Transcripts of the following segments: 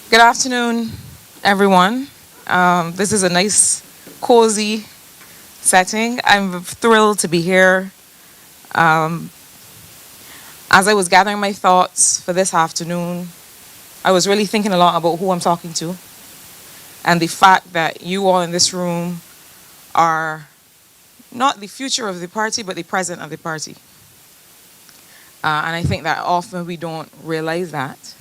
Good afternoon, everyone. This is a nice, cozy setting. I'm thrilled to be here. As I was gathering my thoughts for this afternoon, I was really thinking a lot about who I'm talking to and the fact that you all in this room are not the future of the party, but the present of the party. And I think that often we don't realize that,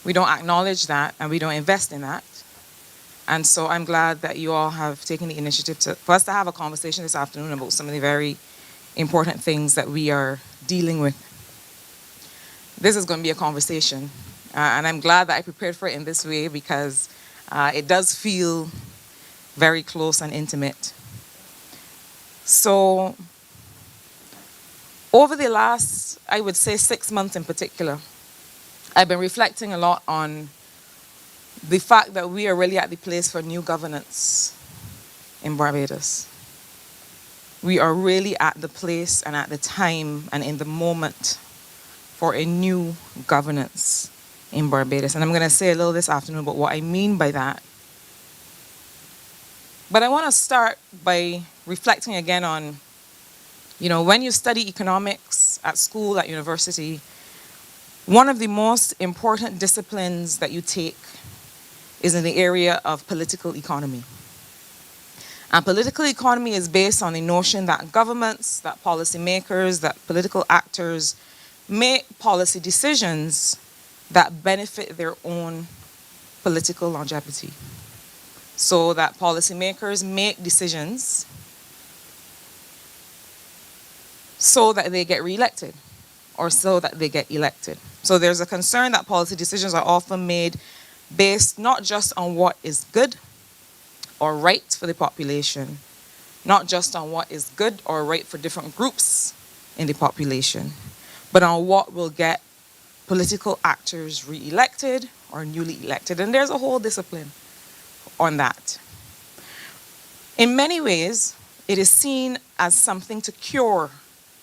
we don't acknowledge that, and we don't invest in that. And so I'm glad that you all have taken the initiative for us to have a conversation this afternoon about some of the very important things that we are dealing with. This is going to be a conversation, and I'm glad that I prepared for it in this way because it does feel very close and intimate. So over the last, I would say 6 months in particular, I've been reflecting a lot on the fact that we are really at the place for new governance in Barbados. We are really at the place and at the time and in the moment for a new governance in Barbados. And I'm going to say a little this afternoon about what I mean by that. But I want to start by reflecting again on, when you study economics at school, at university, one of the most important disciplines that you take is in the area of political economy. And political economy is based on the notion that governments, that policymakers, that political actors make policy decisions that benefit their own political longevity. So that policymakers make decisions so that they get reelected or so that they get elected. So there's a concern that policy decisions are often made based not just on what is good or right for the population, not just on what is good or right for different groups in the population, but on what will get political actors re-elected or newly elected. And there's a whole discipline on that. In many ways, it is seen as something to cure.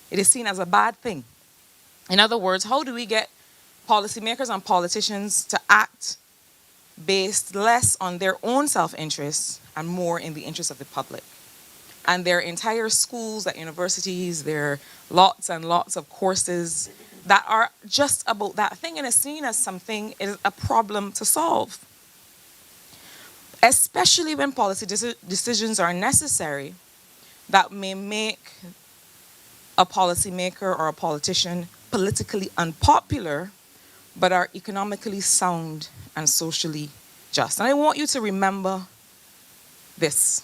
It is seen as a bad thing. In other words, how do we get policymakers and politicians to act based less on their own self-interest and more in the interest of the public? And there are entire schools at universities, there are lots and lots of courses that are just about that thing, and it's seen as something, it is a problem to solve. Especially when policy decisions are necessary that may make a policymaker or a politician politically unpopular, but are economically sound and socially just. And I want you to remember this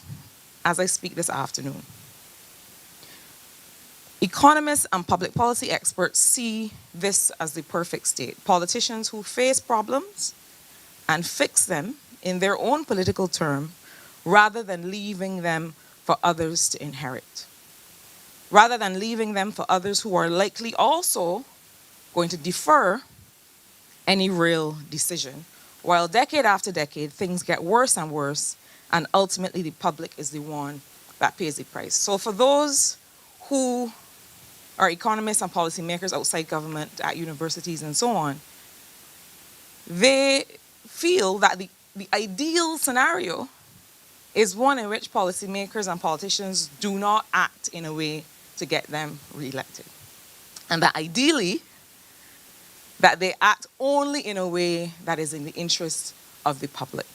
as I speak this afternoon. Economists and public policy experts see this as the perfect state. Politicians who face problems and fix them in their own political term rather than leaving them for others to inherit. Rather than leaving them for others who are likely also going to defer any real decision, while decade after decade, things get worse and worse, and ultimately the public is the one that pays the price. So for those who are economists and policymakers outside government, at universities and so on, they feel that the ideal scenario is one in which policymakers and politicians do not act in a way to get them re-elected. And that ideally, that they act only in a way that is in the interest of the public.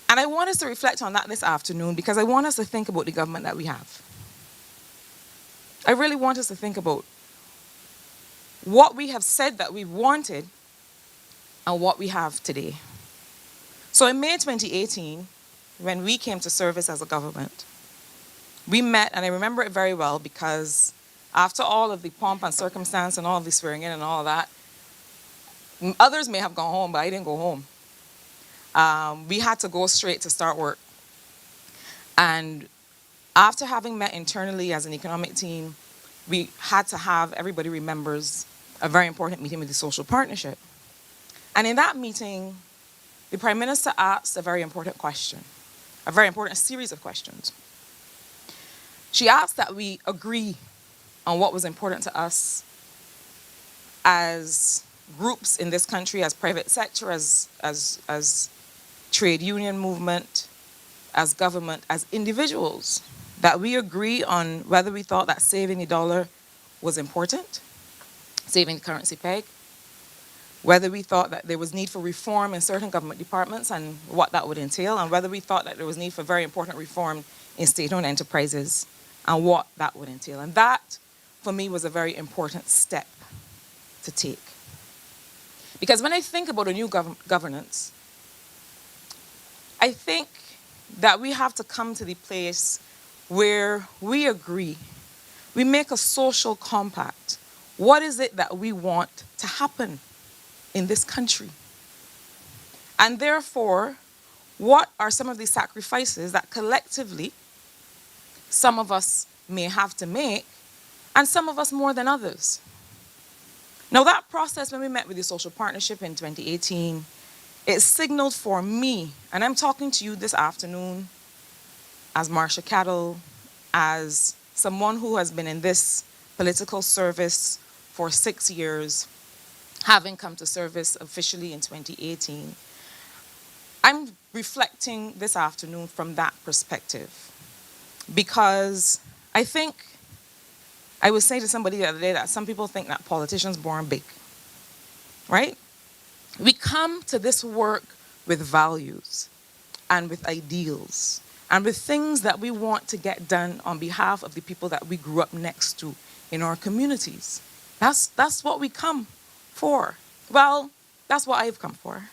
And I want us to reflect on that this afternoon because I want us to think about the government that we have. I really want us to think about what we have said that we wanted and what we have today. So in May 2018, when we came to service as a government, we met, and I remember it very well because after all of the pomp and circumstance and all of the swearing in and all of that, others may have gone home, but I didn't go home. We had to go straight to start work. And after having met internally as an economic team, we had to have, everybody remembers, a very important meeting with the social partnership. And in that meeting, the Prime Minister asked a very important question, a very important series of questions. She asked that we agree on what was important to us as groups in this country, as private sector, as trade union movement, as government, as individuals, that we agree on whether we thought that saving the dollar was important, saving the currency peg, whether we thought that there was need for reform in certain government departments and what that would entail, and whether we thought that there was need for very important reform in state-owned enterprises and what that would entail. And that, for me, was a very important step to take. Because when I think about a new governance, I think that we have to come to the place where we agree, we make a social compact. What is it that we want to happen in this country? And therefore, what are some of the sacrifices that collectively some of us may have to make, and some of us more than others? Now, that process, when we met with the social partnership in 2018, it signaled for me, and I'm talking to you this afternoon as Marsha Cattle, as someone who has been in this political service for 6 years, having come to service officially in 2018. I'm reflecting this afternoon from that perspective, because I think I was saying to somebody the other day that some people think that politicians born big, right? We come to this work with values and with ideals and with things that we want to get done on behalf of the people that we grew up next to in our communities. That's what we come for. Well, that's what I've come for.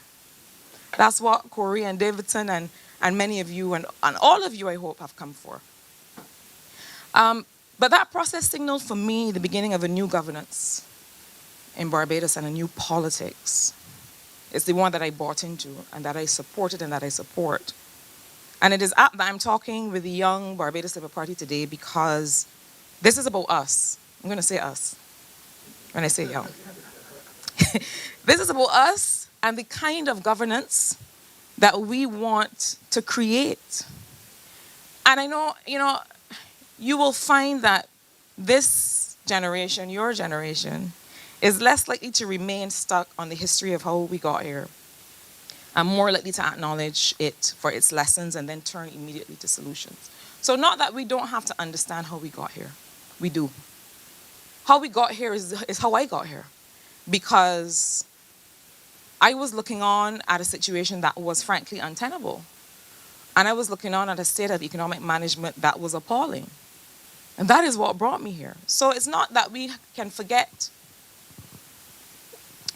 That's what Corey and Davidson and many of you and all of you, I hope, have come for. But that process signaled for me the beginning of a new governance in Barbados and a new politics. It's the one that I bought into and that I supported and that I support. And it is apt that I'm talking with the young Barbados Labour Party today, because this is about us. I'm going to say us when I say young. This is about us and the kind of governance that we want to create. And I know, you will find that this generation, your generation, is less likely to remain stuck on the history of how we got here, and more likely to acknowledge it for its lessons and then turn immediately to solutions. So not that we don't have to understand how we got here. We do. How we got here is how I got here, because I was looking on at a situation that was frankly untenable. And I was looking on at a state of economic management that was appalling. And that is what brought me here. So it's not that we can forget,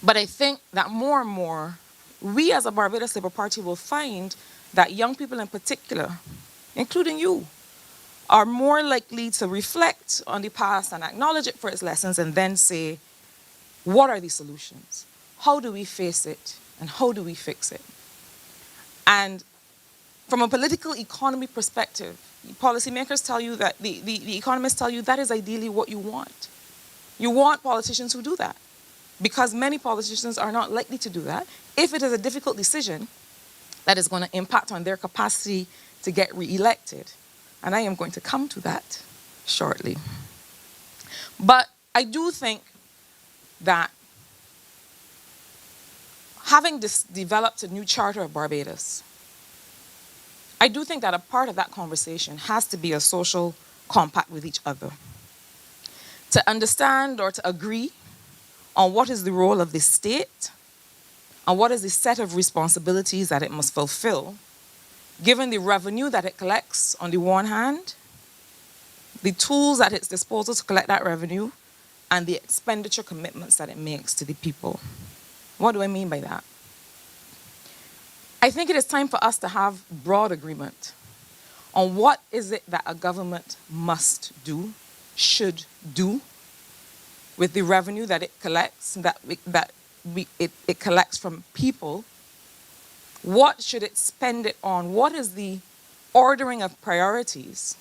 but I think that more and more, we as a Barbados Labour Party will find that young people in particular, including you, are more likely to reflect on the past and acknowledge it for its lessons and then say, what are the solutions? How do we face it? And how do we fix it? And from a political economy perspective, policymakers tell you that, the economists tell you that is ideally what you want. You want politicians who do that, because many politicians are not likely to do that if it is a difficult decision that is going to impact on their capacity to get re-elected. And I am going to come to that shortly. But I do think that having developed a new charter of Barbados, I do think that a part of that conversation has to be a social compact with each other. To understand or to agree on what is the role of the state and what is the set of responsibilities that it must fulfill, given the revenue that it collects on the one hand, the tools at its disposal to collect that revenue, and the expenditure commitments that it makes to the people. What do I mean by that? I think it is time for us to have broad agreement on what is it that a government must do, should do, with the revenue that it collects, it collects from people. What should it spend it on? What is the ordering of priorities,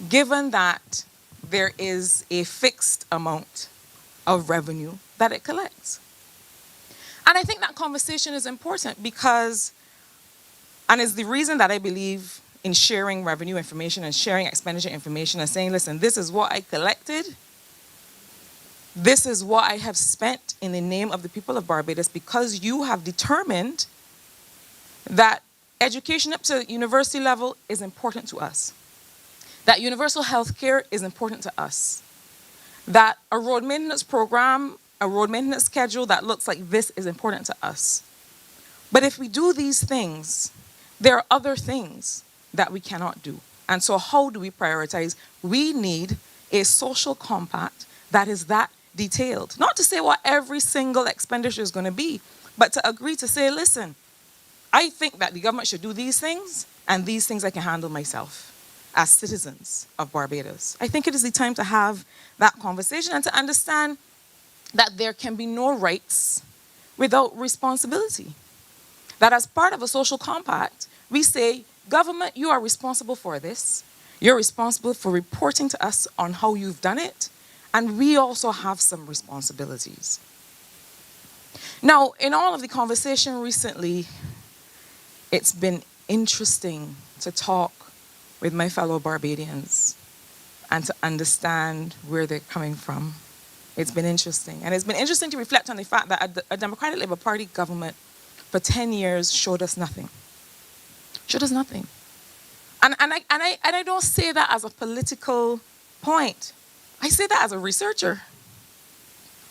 given that there is a fixed amount of revenue that it collects? And I think that conversation is important because, and it's the reason that I believe in sharing revenue information and sharing expenditure information and saying, listen, this is what I collected. This is what I have spent in the name of the people of Barbados because you have determined that education up to university level is important to us, that universal health care is important to us, that a road maintenance program, a road maintenance schedule that looks like this is important to us. But if we do these things, there are other things that we cannot do. And so how do we prioritize? We need a social compact that is that detailed. Not to say what every single expenditure is going to be, but to agree to say, listen, I think that the government should do these things, and these things I can handle myself as citizens of Barbados. I think it is the time to have that conversation and to understand that there can be no rights without responsibility. That as part of a social compact, we say, government, you are responsible for this. You're responsible for reporting to us on how you've done it. And we also have some responsibilities. Now, in all of the conversation recently, it's been interesting to talk with my fellow Barbadians and to understand where they're coming from. It's been interesting. And it's been interesting to reflect on the fact that a Democratic Labour Party government for 10 years showed us nothing. Showed us nothing. And I don't say that as a political point. I say that as a researcher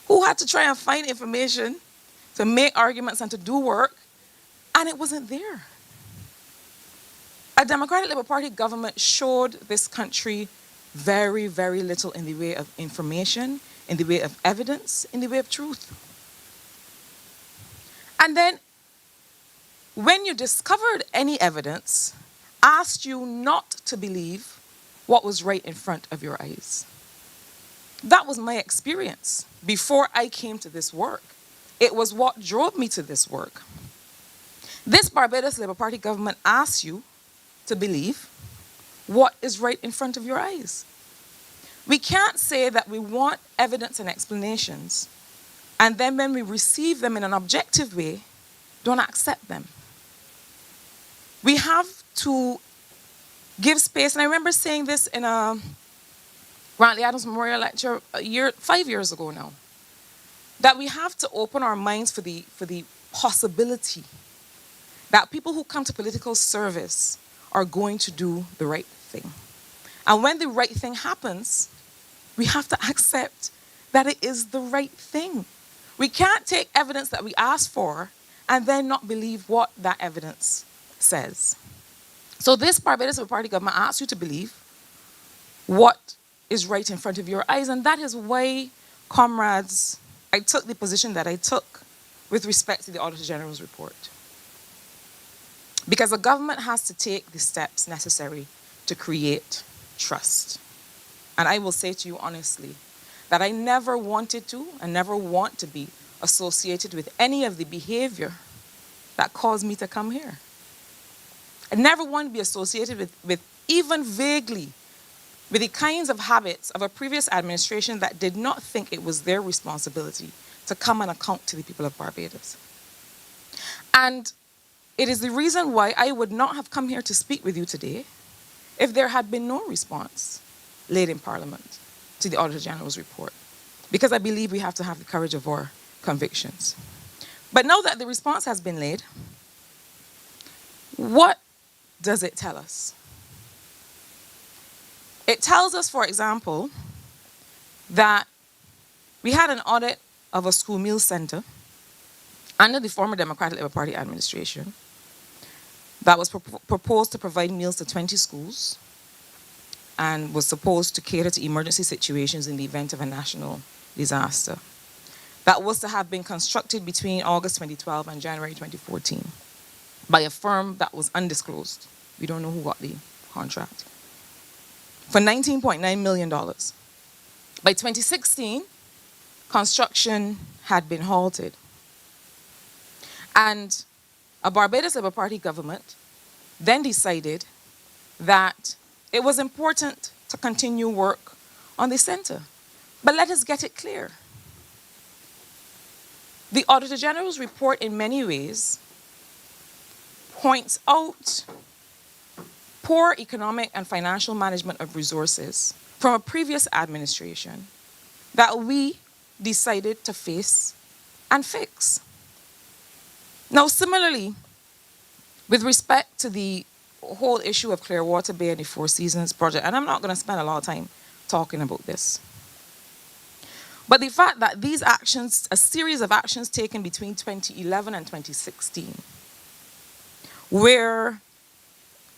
who had to try and find information to make arguments and to do work, and it wasn't there. A Democratic Labour Party government showed this country very, very little in the way of information, in the way of evidence, in the way of truth. And then, when you discovered any evidence, asked you not to believe what was right in front of your eyes. That was my experience before I came to this work. It was what drove me to this work. This Barbados Labour Party government asks you to believe what is right in front of your eyes. We can't say that we want evidence and explanations, and then when we receive them in an objective way, don't accept them. We have to give space, and I remember saying this in a Grantley Adams Memorial Lecture 5 years ago now, that we have to open our minds for the possibility that people who come to political service are going to do the right thing. And when the right thing happens, we have to accept that it is the right thing. We can't take evidence that we ask for and then not believe what that evidence says. So this Barbados Labour Party government asks you to believe what is right in front of your eyes, and that is why, comrades, I took the position that I took with respect to the Auditor General's report. Because the government has to take the steps necessary to create trust. And I will say to you honestly that I never wanted to and never want to be associated with any of the behavior that caused me to come here. I never want to be associated with even vaguely with the kinds of habits of a previous administration that did not think it was their responsibility to come and account to the people of Barbados. And it is the reason why I would not have come here to speak with you today if there had been no response laid in Parliament to the Auditor General's report. Because I believe we have to have the courage of our convictions. But now that the response has been laid, what does it tell us? It tells us, for example, that we had an audit of a school meal center under the former Democratic Labour Party administration that was proposed to provide meals to 20 schools and was supposed to cater to emergency situations in the event of a national disaster. That was to have been constructed between August 2012 and January 2014 by a firm that was undisclosed. We don't know who got the contract. For $19.9 million. By 2016, construction had been halted. And a Barbados Labour Party government then decided that it was important to continue work on the center. But let us get it clear. The Auditor General's report in many ways points out poor economic and financial management of resources from a previous administration that we decided to face and fix. Now, similarly, with respect to the whole issue of Clearwater Bay and the Four Seasons project, and I'm not going to spend a lot of time talking about this, but the fact that these actions, a series of actions taken between 2011 and 2016, where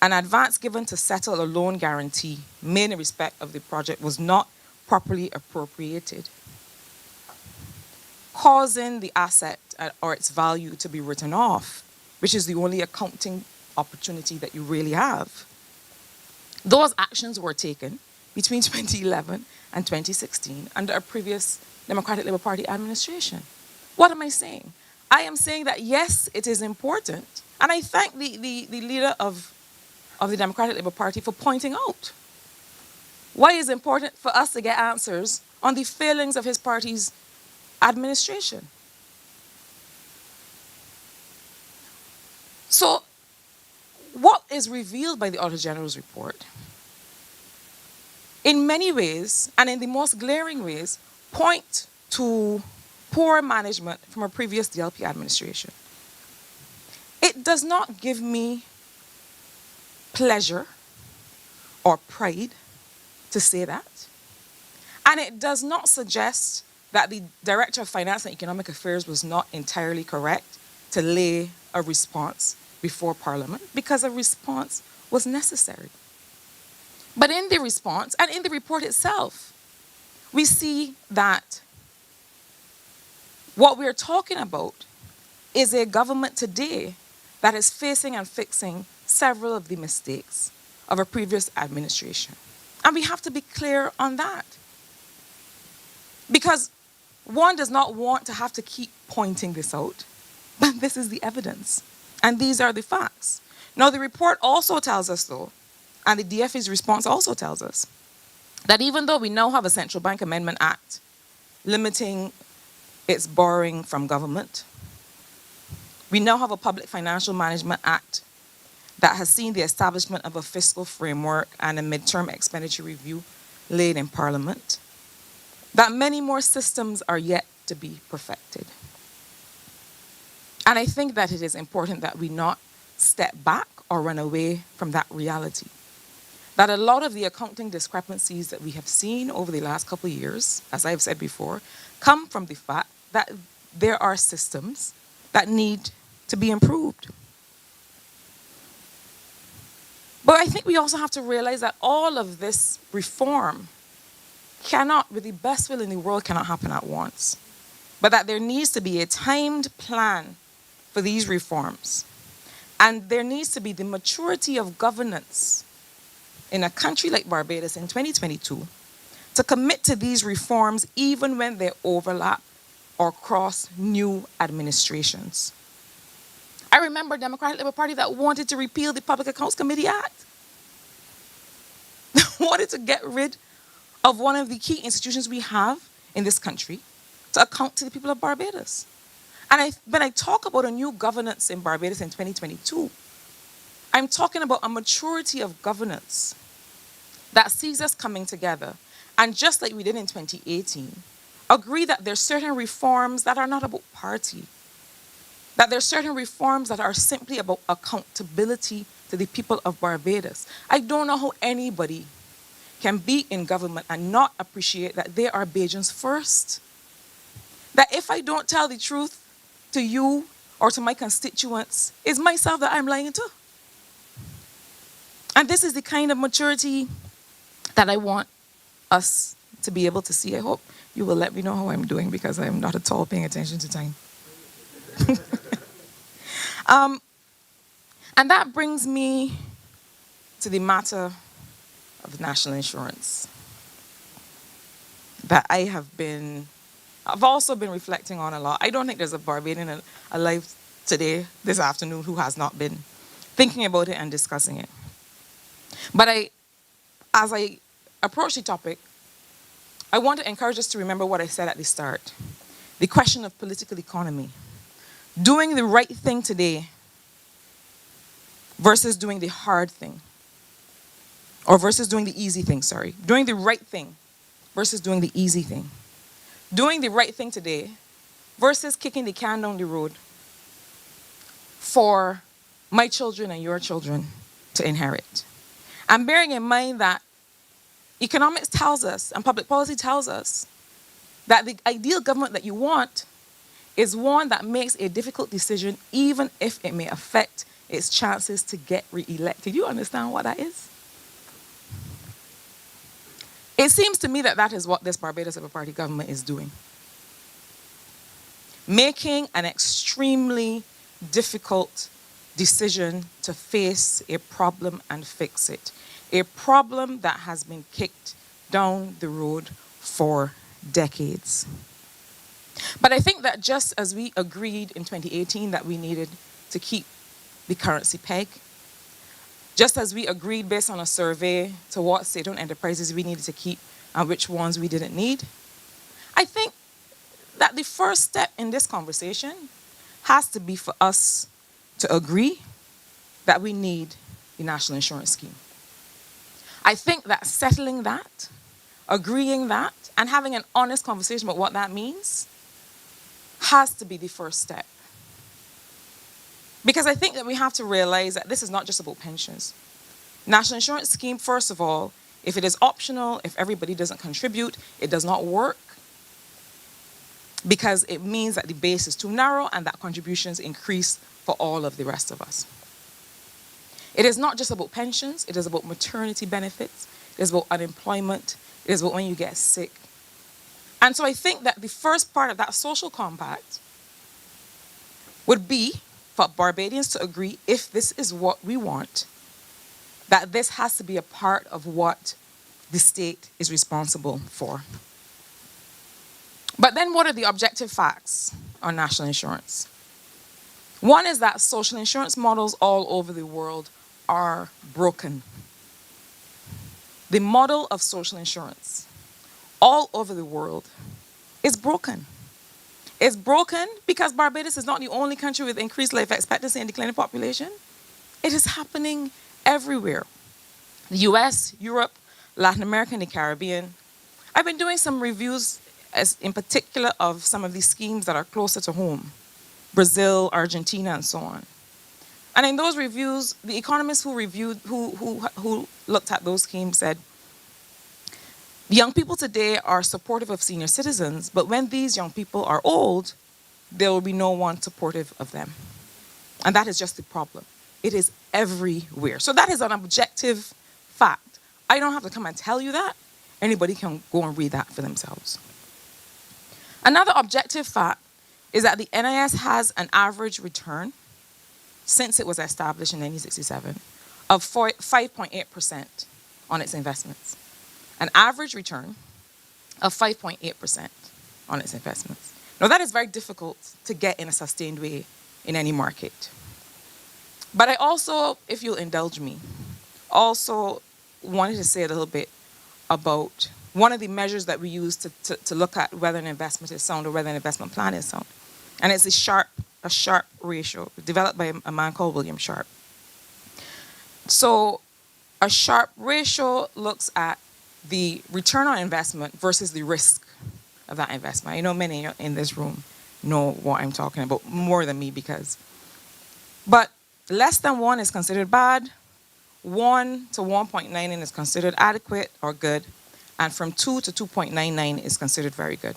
an advance given to settle a loan guarantee made in respect of the project was not properly appropriated, causing the asset or its value to be written off, which is the only accounting opportunity that you really have. Those actions were taken between 2011 and 2016 under a previous Democratic Labour Party administration. What am I saying? I am saying that yes, it is important, and I thank the leader of the Democratic Labour Party for pointing out why it's important for us to get answers on the failings of his party's administration. So, what is revealed by the Auditor General's report, in many ways, and in the most glaring ways, point to poor management from a previous DLP administration. It does not give me pleasure or pride to say that. And it does not suggest that the Director of Finance and Economic Affairs was not entirely correct to lay a response before Parliament, because a response was necessary. But in the response and in the report itself, we see that what we're talking about is a government today that is facing and fixing several of the mistakes of a previous administration. And we have to be clear on that. Because one does not want to have to keep pointing this out, but this is the evidence. And these are the facts. Now, the report also tells us, though, and the DFA's response also tells us, that even though we now have a Central Bank Amendment Act limiting its borrowing from government, we now have a Public Financial Management Act that has seen the establishment of a fiscal framework and a midterm expenditure review laid in Parliament, that many more systems are yet to be perfected. And I think that it is important that we not step back or run away from that reality. That a lot of the accounting discrepancies that we have seen over the last couple of years, as I've said before, come from the fact that there are systems that need to be improved. But I think we also have to realize that all of this reform cannot, with the best will in the world, cannot happen at once. But that there needs to be a timed plan for these reforms. And there needs to be the maturity of governance in a country like Barbados in 2022 to commit to these reforms even when they overlap or cross new administrations. I remember a Democratic Labour Party that wanted to repeal the Public Accounts Committee Act. Wanted to get rid of one of the key institutions we have in this country to account to the people of Barbados. And when I talk about a new governance in Barbados in 2022, I'm talking about a maturity of governance that sees us coming together. And just like we did in 2018, agree that there's certain reforms that are not about party, that there's certain reforms that are simply about accountability to the people of Barbados. I don't know how anybody can be in government and not appreciate that they are Bajans first. That if I don't tell the truth to you or to my constituents, it's myself that I'm lying to. And this is the kind of maturity that I want us to be able to see. I hope you will let me know how I'm doing, because I'm not at all paying attention to time. And that brings me to the matter of national insurance that I've also been reflecting on a lot. I don't think there's a Barbadian alive today, this afternoon, who has not been thinking about it and discussing it. But as I approach the topic, I want to encourage us to remember what I said at the start. The question of political economy. Doing the right thing today versus doing the hard thing. Or versus doing the easy thing, sorry. Doing the right thing versus doing the easy thing. doing the right thing today versus kicking the can down the road for my children and your children to inherit. And bearing in mind that economics tells us and public policy tells us that the ideal government that you want is one that makes a difficult decision even if it may affect its chances to get re-elected. You understand what that is? It seems to me that that is what this Barbados Labour Party government is doing. Making an extremely difficult decision to face a problem and fix it. A problem that has been kicked down the road for decades. But I think that just as we agreed in 2018 that we needed to keep the currency peg, just as we agreed based on a survey to what state-owned enterprises we needed to keep and which ones we didn't need, I think that the first step in this conversation has to be for us to agree that we need the national insurance scheme. I think that settling that, agreeing that, and having an honest conversation about what that means has to be the first step. Because I think that we have to realize that this is not just about pensions. National insurance scheme, first of all, if it is optional, if everybody doesn't contribute, it does not work because it means that the base is too narrow and that contributions increase for all of the rest of us. It is not just about pensions, it is about maternity benefits, it is about unemployment, it is about when you get sick. And so I think that the first part of that social compact would be for Barbadians to agree, if this is what we want, that this has to be a part of what the state is responsible for. But then what are the objective facts on national insurance? One is that social insurance models all over the world are broken. The model of social insurance all over the world is broken. It's broken because Barbados is not the only country with increased life expectancy and declining population. It is happening everywhere. The US, Europe, Latin America, and the Caribbean. I've been doing some reviews in particular of some of these schemes that are closer to home. Brazil, Argentina, and so on. And in those reviews, the economists who looked at those schemes said, young people today are supportive of senior citizens, but when these young people are old, there will be no one supportive of them. And that is just the problem. It is everywhere. So that is an objective fact. I don't have to come and tell you that. Anybody can go and read that for themselves. Another objective fact is that the NIS has an average return since it was established in 1967 of 5.8% on its investments. An average return of 5.8% on its investments. Now that is very difficult to get in a sustained way in any market. But I also, if you'll indulge me, also wanted to say a little bit about one of the measures that we use to look at whether an investment is sound or whether an investment plan is sound. And it's a Sharpe ratio developed by a man called William Sharpe. So a Sharpe ratio looks at the return on investment versus the risk of that investment. I know many in this room know what I'm talking about, more than me but less than 1 is considered bad, 1 to 1.99 is considered adequate or good, and from 2 to 2.99 is considered very good.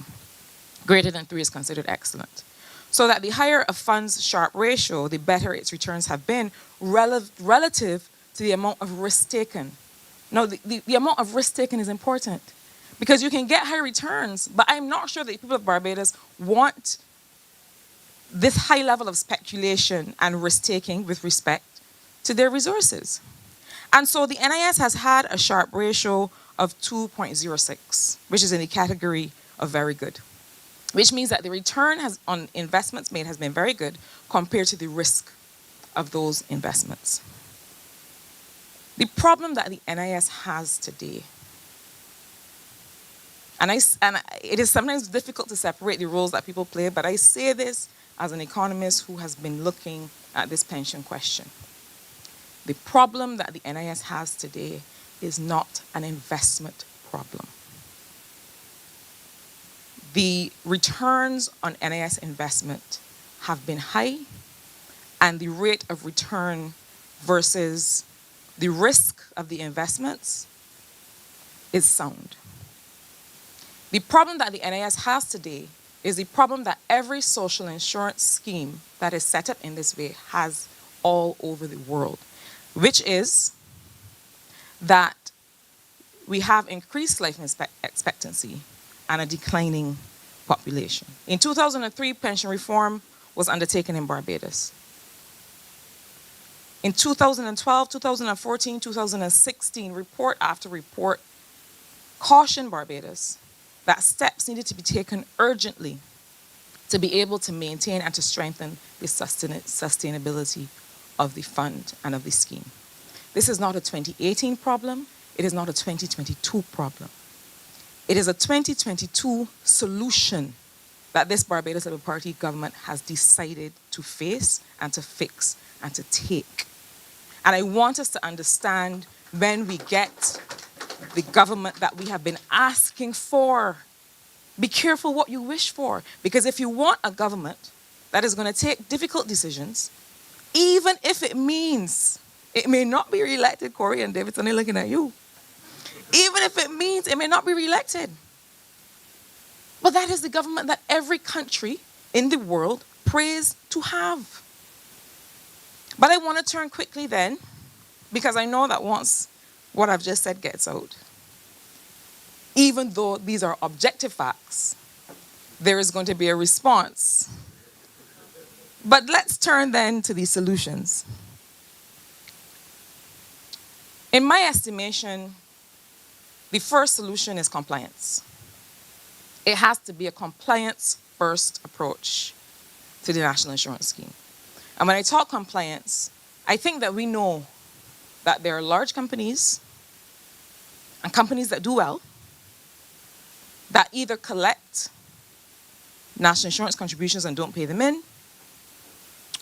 Greater than 3 is considered excellent. So that the higher a fund's Sharpe ratio, the better its returns have been relative to the amount of risk taken. Now, the amount of risk taken is important because you can get high returns, but I'm not sure that the people of Barbados want this high level of speculation and risk taking with respect to their resources. And so the NIS has had a Sharpe ratio of 2.06, which is in the category of very good, which means that the return on investments made has been very good compared to the risk of those investments. The problem that the NIS has today, and it is sometimes difficult to separate the roles that people play, but I say this as an economist who has been looking at this pension question. The problem that the NIS has today is not an investment problem. the returns on NIS investment have been high, and the rate of return versus the risk of the investments is sound. The problem that the NIS has today is the problem that every social insurance scheme that is set up in this way has all over the world, which is that we have increased life expectancy and a declining population. In 2003, pension reform was undertaken in Barbados. In 2012, 2014, 2016, report after report cautioned Barbados that steps needed to be taken urgently to be able to maintain and to strengthen the sustainability of the fund and of the scheme. This is not a 2018 problem. It is not a 2022 problem. It is a 2022 solution that this Barbados Labour Party government has decided to face and to fix and to take. And I want us to understand when we get the government that we have been asking for, be careful what you wish for. Because if you want a government that is going to take difficult decisions, even if it means it may not be re-elected, Corey and Davidson are looking at you. Even if it means it may not be re-elected. But that is the government that every country in the world prays to have. But I want to turn quickly then, because I know that once what I've just said gets out, even though these are objective facts, there is going to be a response. But let's turn then to the solutions. In my estimation, the first solution is compliance. It has to be a compliance-first approach to the National Insurance Scheme. And when I talk compliance, I think that we know that there are large companies and companies that do well that either collect national insurance contributions and don't pay them in,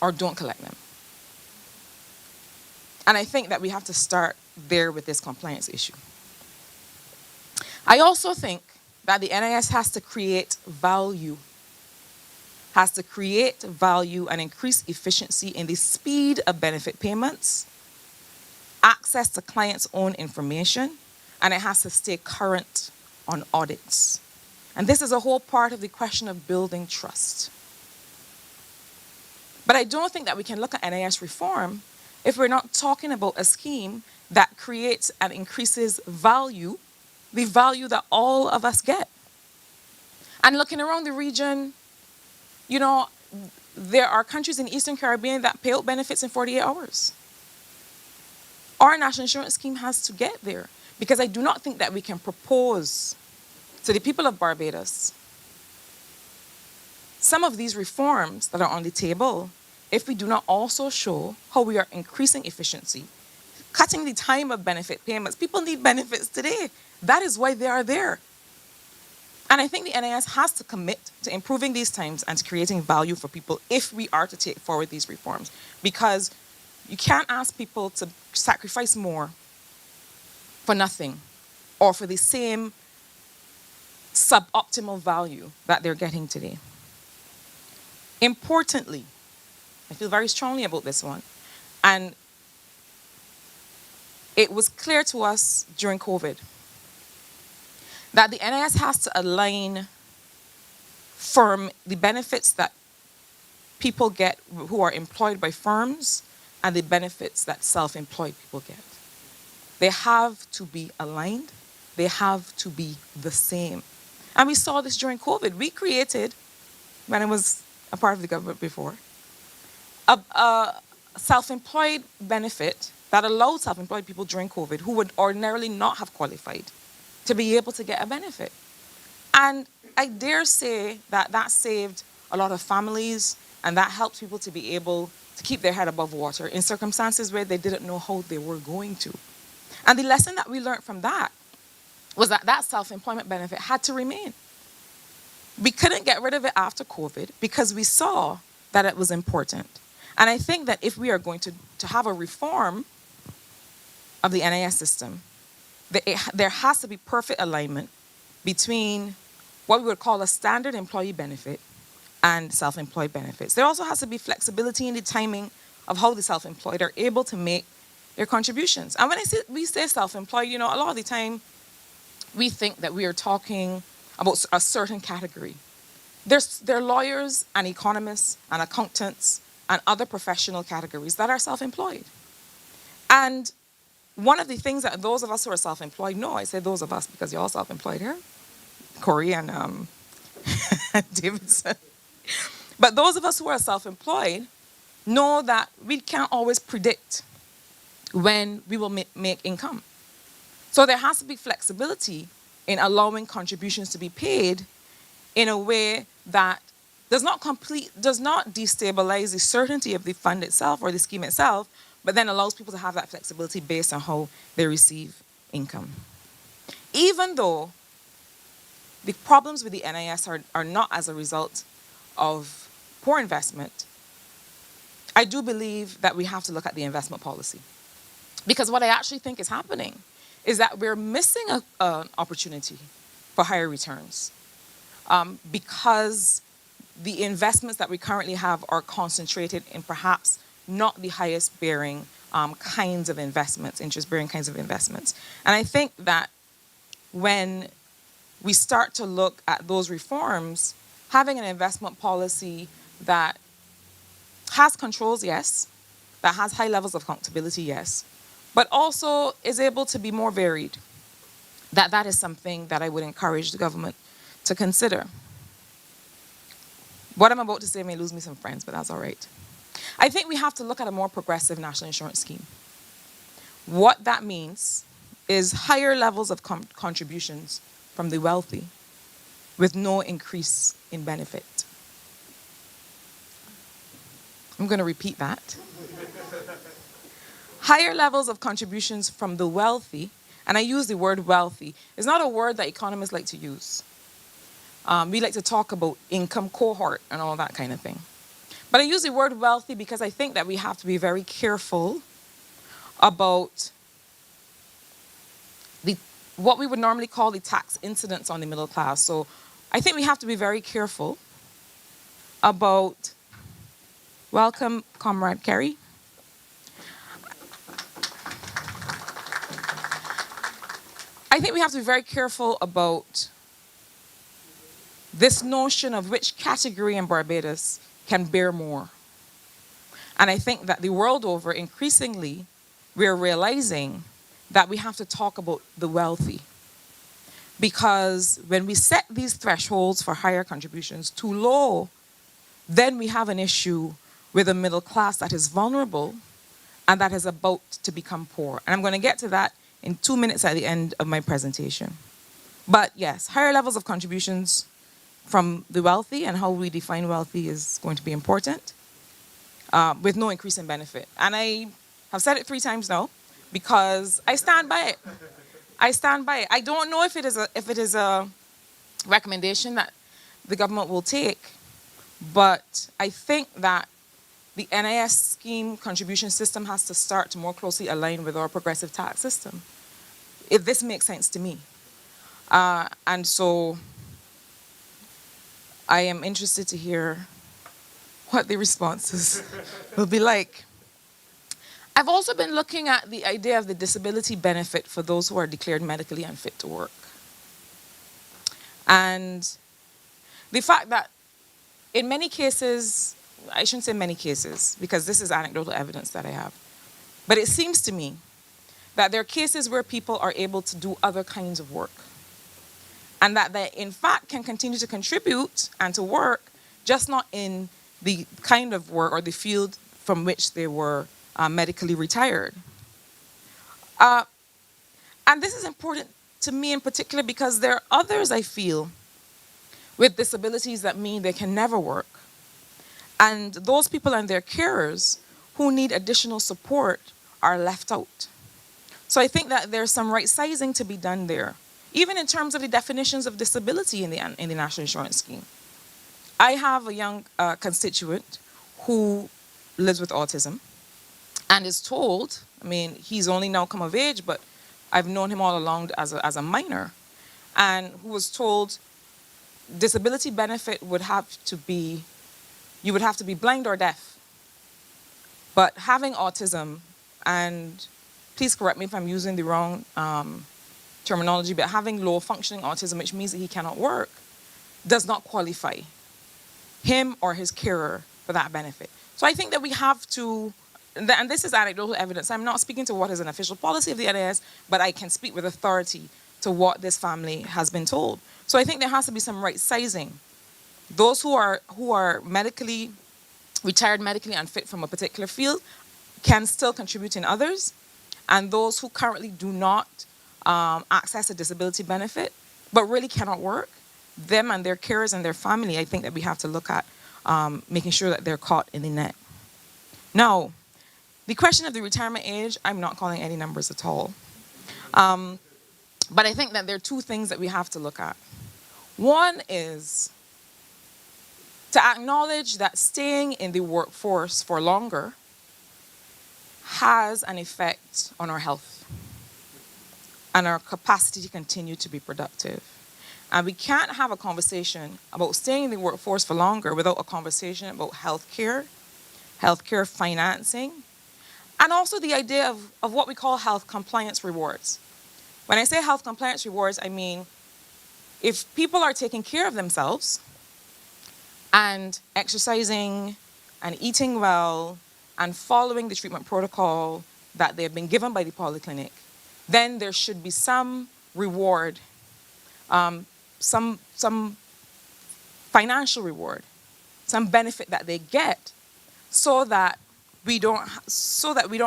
or don't collect them. And I think that we have to start there with this compliance issue. I also think that the NIS has to create value and increase efficiency in the speed of benefit payments, access to clients' own information, and it has to stay current on audits. And this is a whole part of the question of building trust. But I don't think that we can look at NIS reform if we're not talking about a scheme that creates and increases value, the value that all of us get. And looking around the region, you know, there are countries in the Eastern Caribbean that pay out benefits in 48 hours. Our national insurance scheme has to get there, because I do not think that we can propose to the people of Barbados some of these reforms that are on the table if we do not also show how we are increasing efficiency, cutting the time of benefit payments. People need benefits today. That is why they are there. And I think the NIS has to commit to improving these times and to creating value for people if we are to take forward these reforms. Because you can't ask people to sacrifice more for nothing or for the same suboptimal value that they're getting today. Importantly, I feel very strongly about this one, and it was clear to us during COVID that the NIS has to align the benefits that people get who are employed by firms and the benefits that self-employed people get. They have to be aligned. They have to be the same. And we saw this during COVID. We created, when I was a part of the government before, a self-employed benefit that allowed self-employed people during COVID who would ordinarily not have qualified to be able to get a benefit. And I dare say that that saved a lot of families, and that helped people to be able to keep their head above water in circumstances where they didn't know how they were going to. And the lesson that we learned from that was that that self-employment benefit had to remain. We couldn't get rid of it after COVID because we saw that it was important. And I think that if we are going to have a reform of the NIS system, there has to be perfect alignment between what we would call a standard employee benefit and self-employed benefits. There also has to be flexibility in the timing of how the self-employed are able to make their contributions. And when we say self-employed, a lot of the time we think that we are talking about a certain category. There are lawyers and economists and accountants and other professional categories that are self-employed. And one of the things that those of us who are self-employed know, I say those of us because you're all self-employed here, Corey and Davidson. But those of us who are self-employed know that we can't always predict when we will make income. So there has to be flexibility in allowing contributions to be paid in a way that does not destabilize the certainty of the fund itself or the scheme itself, but then allows people to have that flexibility based on how they receive income. Even though the problems with the NIS are not as a result of poor investment, I do believe that we have to look at the investment policy. Because what I actually think is happening is that we're missing an opportunity for higher returns because the investments that we currently have are concentrated in perhaps not the highest bearing kinds of investments, interest bearing kinds of investments. And I think that when we start to look at those reforms, having an investment policy that has controls, yes, that has high levels of accountability, yes, but also is able to be more varied, that is something that I would encourage the government to consider. What I'm about to say may lose me some friends, but that's all right. I think we have to look at a more progressive national insurance scheme. What that means is higher levels of contributions from the wealthy with no increase in benefit. I'm going to repeat that. Higher levels of contributions from the wealthy, and I use the word wealthy. It's not a word that economists like to use. We like to talk about income cohort and all that kind of thing. But I use the word wealthy because I think that we have to be very careful about what we would normally call the tax incidence on the middle class. So I think we have to be very careful about, welcome, Comrade Kerry. I think we have to be very careful about this notion of which category in Barbados can bear more. And I think that the world over, increasingly, we're realizing that we have to talk about the wealthy. Because when we set these thresholds for higher contributions too low, then we have an issue with a middle class that is vulnerable and that is about to become poor. And I'm going to get to that in 2 minutes at the end of my presentation. But yes, higher levels of contributions from the wealthy, and how we define wealthy is going to be important, with no increase in benefit. And I have said it 3 times now, because I stand by it. I stand by it. I don't know if it is a recommendation that the government will take, but I think that the NIS scheme contribution system has to start to more closely align with our progressive tax system. If this makes sense to me. And so I am interested to hear what the responses will be like. I've also been looking at the idea of the disability benefit for those who are declared medically unfit to work. And the fact that in many cases, I shouldn't say many cases, because this is anecdotal evidence that I have, but it seems to me that there are cases where people are able to do other kinds of work, and that they, in fact, can continue to contribute and to work, just not in the kind of work or the field from which they were medically retired. And this is important to me in particular because there are others, I feel, with disabilities that mean they can never work. And those people and their carers who need additional support are left out. So I think that there's some right sizing to be done there, even in terms of the definitions of disability in the National Insurance Scheme. I have a young constituent who lives with autism and is told, I mean, he's only now come of age, but I've known him all along as a minor, and who was told, disability benefit would have to be, you would have to be blind or deaf. But having autism, and please correct me if I'm using the wrong terminology, but having low functioning autism, which means that he cannot work, does not qualify him or his carer for that benefit. So I think that we have to, and this is anecdotal evidence, I'm not speaking to what is an official policy of the NIS, but I can speak with authority to what this family has been told. So I think there has to be some right sizing. Those who are medically, retired medically unfit from a particular field can still contribute in others, and those who currently do not access a disability benefit but really cannot work, them and their carers and their family, I think that we have to look at making sure that they're caught in the net. Now, the question of the retirement age, I'm not calling any numbers at all. But I think that there are two things that we have to look at. One is to acknowledge that staying in the workforce for longer has an effect on our health and our capacity to continue to be productive. And we can't have a conversation about staying in the workforce for longer without a conversation about healthcare financing, and also the idea of what we call health compliance rewards. When I say health compliance rewards, I mean if people are taking care of themselves and exercising and eating well and following the treatment protocol that they've been given by the polyclinic, then there should be some reward, some financial reward, some benefit that they get, so that we don't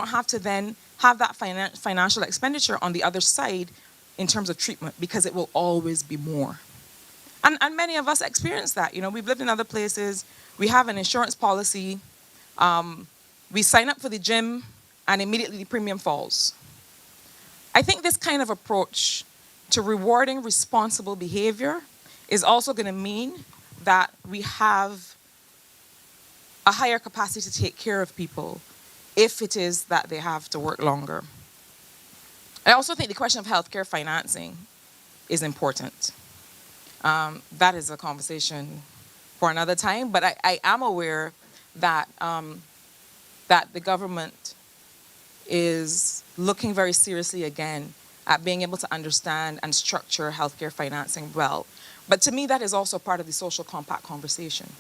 have to then have that financial expenditure on the other side in terms of treatment, because it will always be more. And many of us experience that. You know, we've lived in other places. We have an insurance policy. We sign up for the gym, and immediately the premium falls. I think this kind of approach to rewarding responsible behavior is also going to mean that we have a higher capacity to take care of people if it is that they have to work longer. I also think the question of healthcare financing is important. That is a conversation for another time, but I am aware that, that the government is looking very seriously again at being able to understand and structure healthcare financing well. But to me, that is also part of the social compact conversation.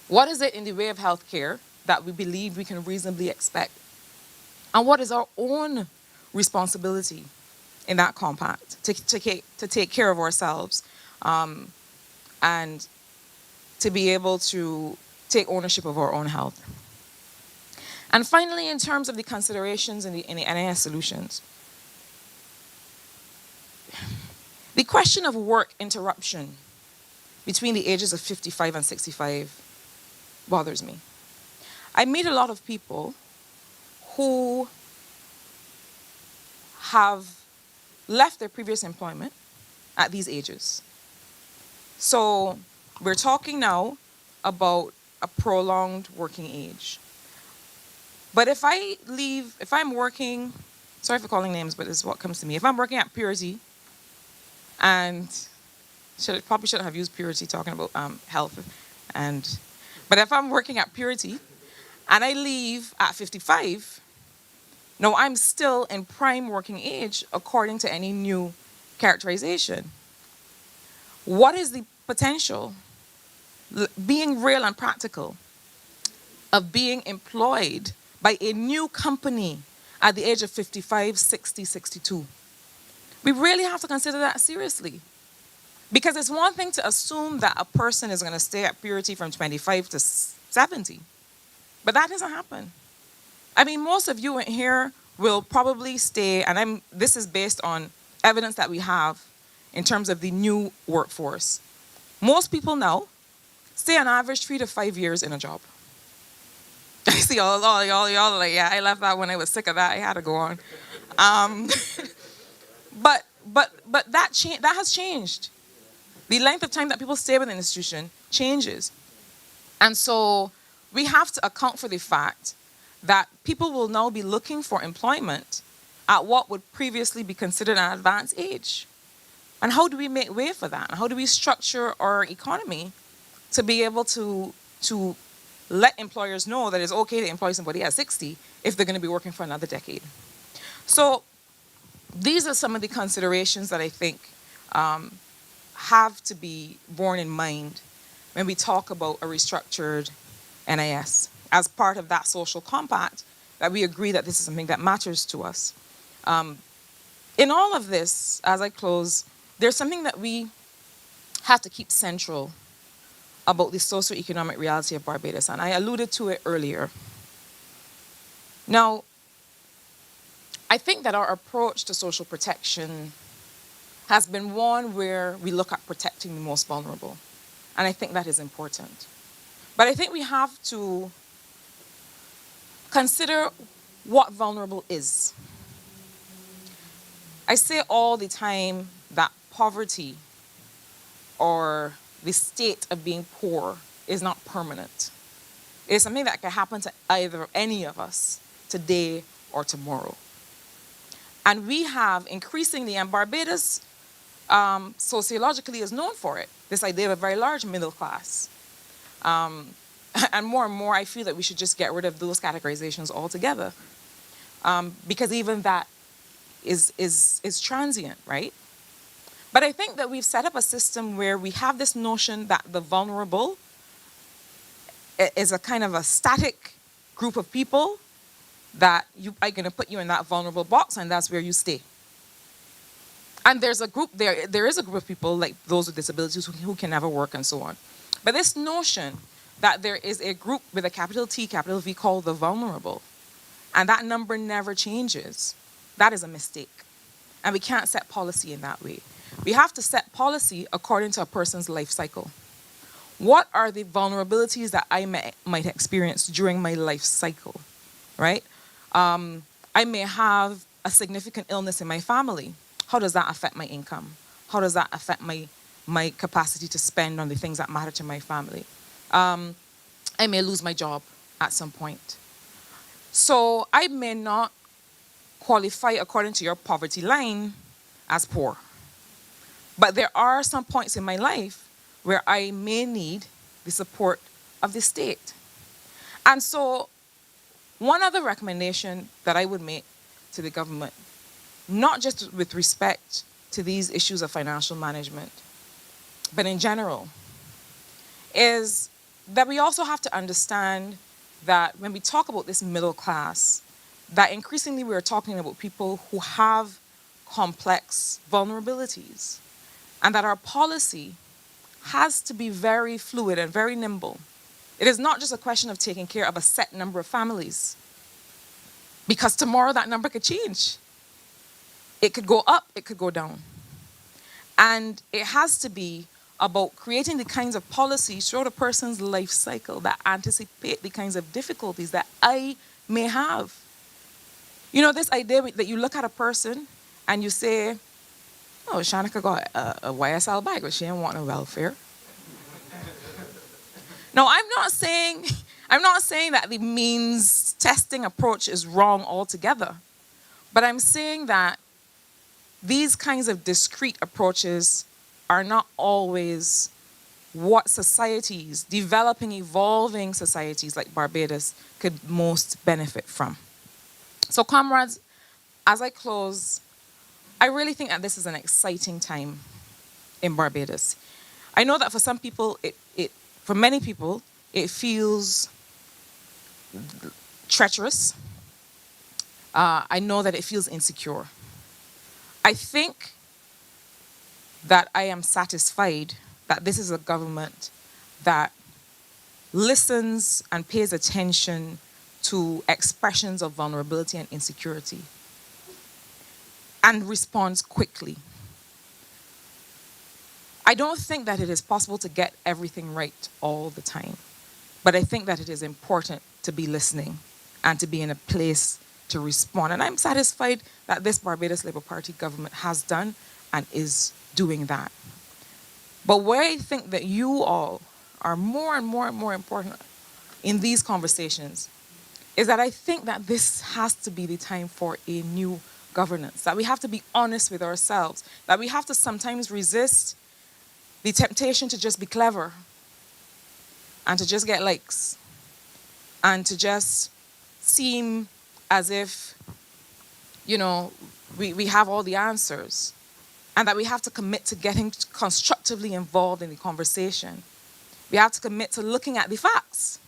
What is it in the way of healthcare that we believe we can reasonably expect? And what is our own responsibility in that compact to take care of ourselves and to be able to take ownership of our own health? And finally, in terms of the considerations in the NIS solutions, the question of work interruption between the ages of 55 and 65 bothers me. I meet a lot of people who have left their previous employment at these ages. So we're talking now about a prolonged working age. But if I'm working, sorry for calling names, but this is what comes to me. If I'm working at Purity, and probably shouldn't have used Purity talking about health, but if I'm working at Purity and I leave at 55, no, I'm still in prime working age according to any new characterization. What is the potential, being real and practical, of being employed by a new company at the age of 55, 60, 62? We really have to consider that seriously. Because it's one thing to assume that a person is going to stay at Purity from 25 to 70, but that doesn't happen. I mean, most of you in here will probably stay, and this is based on evidence that we have in terms of the new workforce. Most people now stay on average 3 to 5 years in a job. I see all y'all like, yeah, I left that when I was sick of that. I had to go on. But that has changed. The length of time that people stay with an institution changes. And so we have to account for the fact that people will now be looking for employment at what would previously be considered an advanced age. And how do we make way for that? How do we structure our economy to be able to let employers know that it's okay to employ somebody at 60 if they're going to be working for another decade? So these are some of the considerations that I think have to be borne in mind when we talk about a restructured NIS as part of that social compact, that we agree that this is something that matters to us. In all of this, as I close, there's something that we have to keep central about the socioeconomic reality of Barbados, and I alluded to it earlier. Now, I think that our approach to social protection has been one where we look at protecting the most vulnerable, and I think that is important. But I think we have to consider what vulnerable is. I say all the time that poverty or the state of being poor is not permanent. It's something that can happen to either any of us today or tomorrow. And we have increasingly, and Barbados sociologically is known for it, this idea of a very large middle class. And more, I feel that we should just get rid of those categorizations altogether. Because even that is transient, right? But I think that we've set up a system where we have this notion that the vulnerable is a kind of a static group of people that you are going to put you in that vulnerable box, and that's where you stay. And there's a group there is a group of people like those with disabilities who can never work and so on. But this notion that there is a group with a capital T, capital V called the vulnerable, and that number never changes, that is a mistake. And we can't set policy in that way. We have to set policy according to a person's life cycle. What are the vulnerabilities that I might experience during my life cycle, right? I may have a significant illness in my family. How does that affect my income? How does that affect my capacity to spend on the things that matter to my family? I may lose my job at some point. So I may not qualify according to your poverty line as poor. But there are some points in my life where I may need the support of the state. And so one other recommendation that I would make to the government, not just with respect to these issues of financial management, but in general, is that we also have to understand that when we talk about this middle class, that increasingly we are talking about people who have complex vulnerabilities, and that our policy has to be very fluid and very nimble. It is not just a question of taking care of a set number of families, because tomorrow that number could change. It could go up, it could go down. And it has to be about creating the kinds of policies throughout a person's life cycle that anticipate the kinds of difficulties that I may have. You know, this idea that you look at a person and you say, oh, Shanika got a YSL bag, but she ain't want no welfare. No, I'm not saying that the means testing approach is wrong altogether. But I'm saying that these kinds of discrete approaches are not always what societies, developing, evolving societies like Barbados, could most benefit from. So comrades, as I close, I really think that this is an exciting time in Barbados. I know that for some people, for many people, it feels treacherous. I know that it feels insecure. I think that I am satisfied that this is a government that listens and pays attention to expressions of vulnerability and insecurity and responds quickly. I don't think that it is possible to get everything right all the time, but I think that it is important to be listening and to be in a place to respond. And I'm satisfied that this Barbados Labour Party government has done and is doing that. But where I think that you all are more and more and more important in these conversations is that I think that this has to be the time for a new governance, that we have to be honest with ourselves, that we have to sometimes resist the temptation to just be clever and to just get likes and to just seem as if, we have all the answers, and that we have to commit to getting constructively involved in the conversation. We have to commit to looking at the facts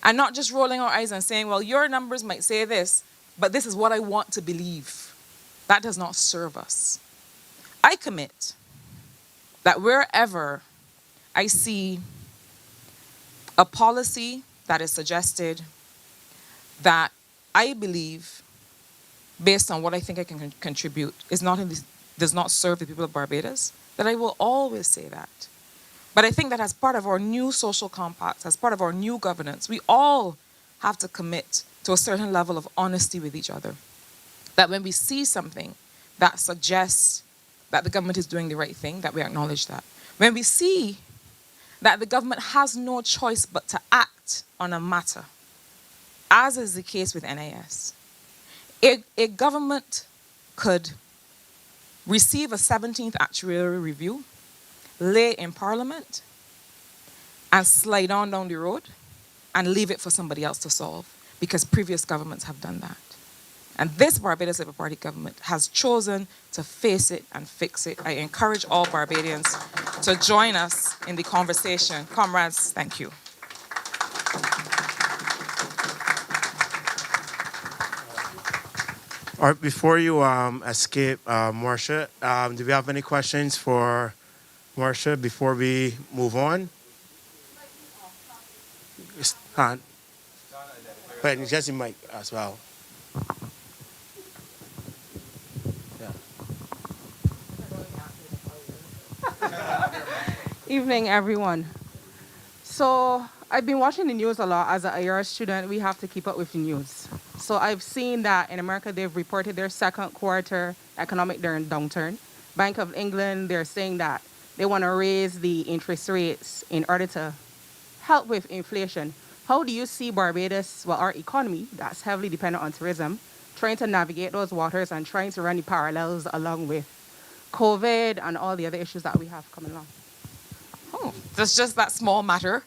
and not just rolling our eyes and saying, well, your numbers might say this, but this is what I want to believe. That does not serve us. I commit that wherever I see a policy that is suggested that I believe, based on what I think I can contribute, does not serve the people of Barbados, that I will always say that. But I think that as part of our new social compact, as part of our new governance, we all have to commit to a certain level of honesty with each other. That when we see something that suggests that the government is doing the right thing, that we acknowledge that. When we see that the government has no choice but to act on a matter, as is the case with NIS, a government could receive a 17th actuarial review, lay in Parliament, and slide on down the road and leave it for somebody else to solve, because previous governments have done that. And this Barbados Labour Party government has chosen to face it and fix it. I encourage all Barbadians to join us in the conversation. Comrades, thank you. All right, before you escape, Marcia, do we have any questions for Marcia before we move on? But Jesse mic as well. Evening, everyone. So I've been watching the news a lot. As an IR student, we have to keep up with the news. So I've seen that in America, they've reported their second quarter economic downturn. Bank of England, they're saying that they want to raise the interest rates in order to help with inflation. How do you see Barbados, well, our economy, that's heavily dependent on tourism, trying to navigate those waters and trying to run the parallels along with COVID and all the other issues that we have coming along? Oh, that's just that small matter.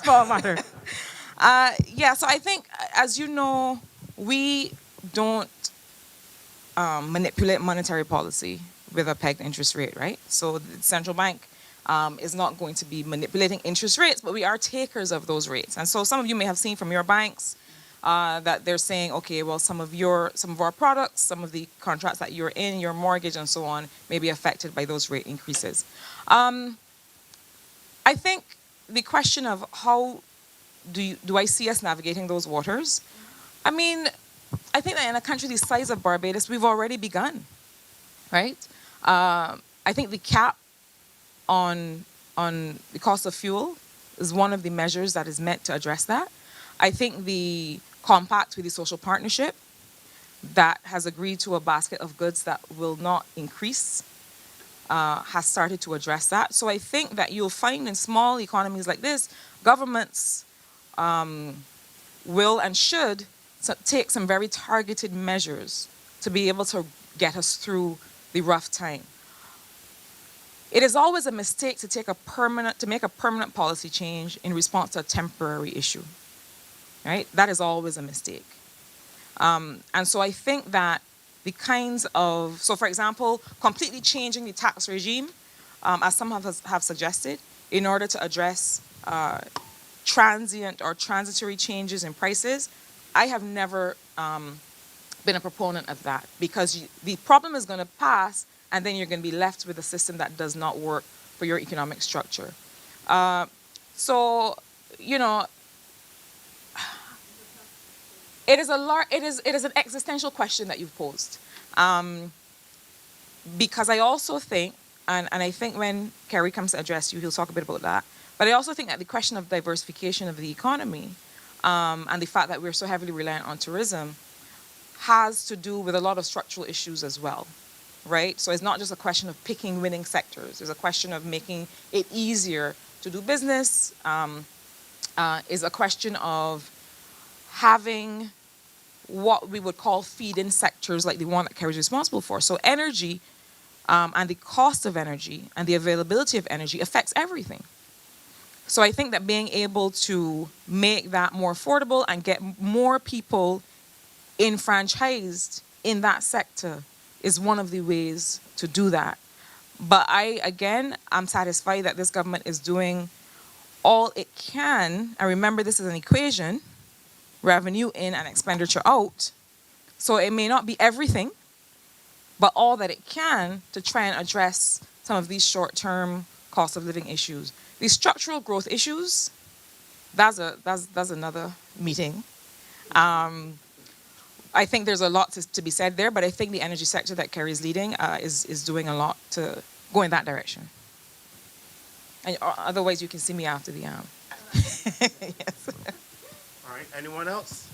Small matter. So I think, as you know, we don't manipulate monetary policy with a pegged interest rate, right? So the central bank is not going to be manipulating interest rates, but we are takers of those rates. And so some of you may have seen from your banks that they're saying, okay, well, some of our products, some of the contracts that you're in, your mortgage and so on, may be affected by those rate increases. I think the question of how do I see us navigating those waters? I mean, I think that in a country the size of Barbados, we've already begun, right? I think the cap on the cost of fuel is one of the measures that is meant to address that. I think the compact with the social partnership that has agreed to a basket of goods that will not increase has started to address that. So I think that you'll find in small economies like this, governments will and should take some very targeted measures to be able to get us through the rough time. It is always a mistake to make a permanent policy change in response to a temporary issue, right? That is always a mistake. And so I think that for example, completely changing the tax regime, as some have suggested, in order to address transient or transitory changes in prices, I have never been a proponent of that, because the problem is going to pass and then you're going to be left with a system that does not work for your economic structure. It is an existential question that you've posed, because I also think, and I think when Kerry comes to address you, he'll talk a bit about that. But I also think that the question of diversification of the economy and the fact that we're so heavily reliant on tourism has to do with a lot of structural issues as well, right? So it's not just a question of picking winning sectors. It's a question of making it easier to do business. It's a question of having what we would call feed-in sectors like the one that Kerry's responsible for. So energy and the cost of energy and the availability of energy affects everything. So I think that being able to make that more affordable and get more people enfranchised in that sector is one of the ways to do that. But I'm satisfied that this government is doing all it can. And remember, this is an equation, revenue in and expenditure out. So it may not be everything, but all that it can to try and address some of these short-term cost of living issues. These structural growth issues, that's another meeting. I think there's a lot to be said there, but I think the energy sector that Kerry's leading is doing a lot to go in that direction. And otherwise, you can see me after the yes. All right, anyone else?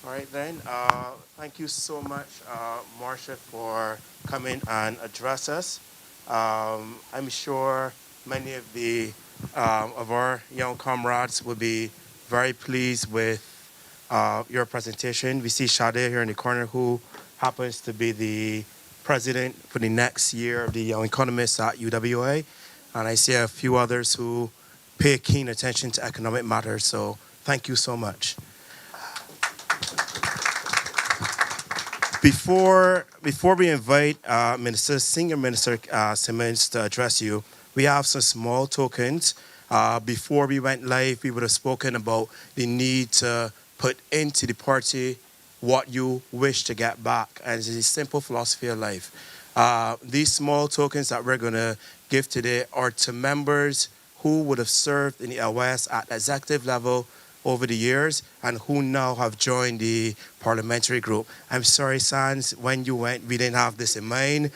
All right, then. Thank you so much, Marcia, for coming and address us. I'm sure many of of our young comrades will be very pleased with your presentation. We see Sade here in the corner, who happens to be the president for the next year of the Young Economists at UWA. And I see a few others who pay keen attention to economic matters. So thank you so much. Before we invite Senior Minister Simmons to address you, we have some small tokens. Before we went live, we would have spoken about the need to put into the party what you wish to get back. And it's a simple philosophy of life. These small tokens that we're going to give today are to members who would have served in the LS at executive level over the years and who now have joined the parliamentary group. I'm sorry, Sans, when you went, we didn't have this in mind.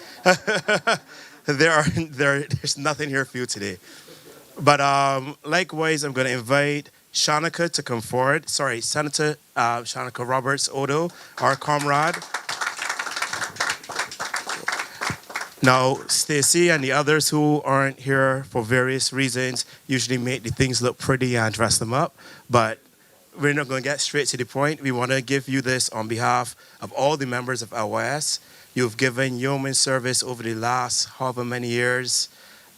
There's nothing here for you today. But likewise, I'm going to invite Shanika to come forward. Sorry, Senator Shanika Roberts Odo, our comrade. Now, Stacey and the others who aren't here for various reasons usually make the things look pretty and dress them up. But we're not going to get straight to the point. We want to give you this on behalf of all the members of LYS. You've given yeoman service over the last however many years.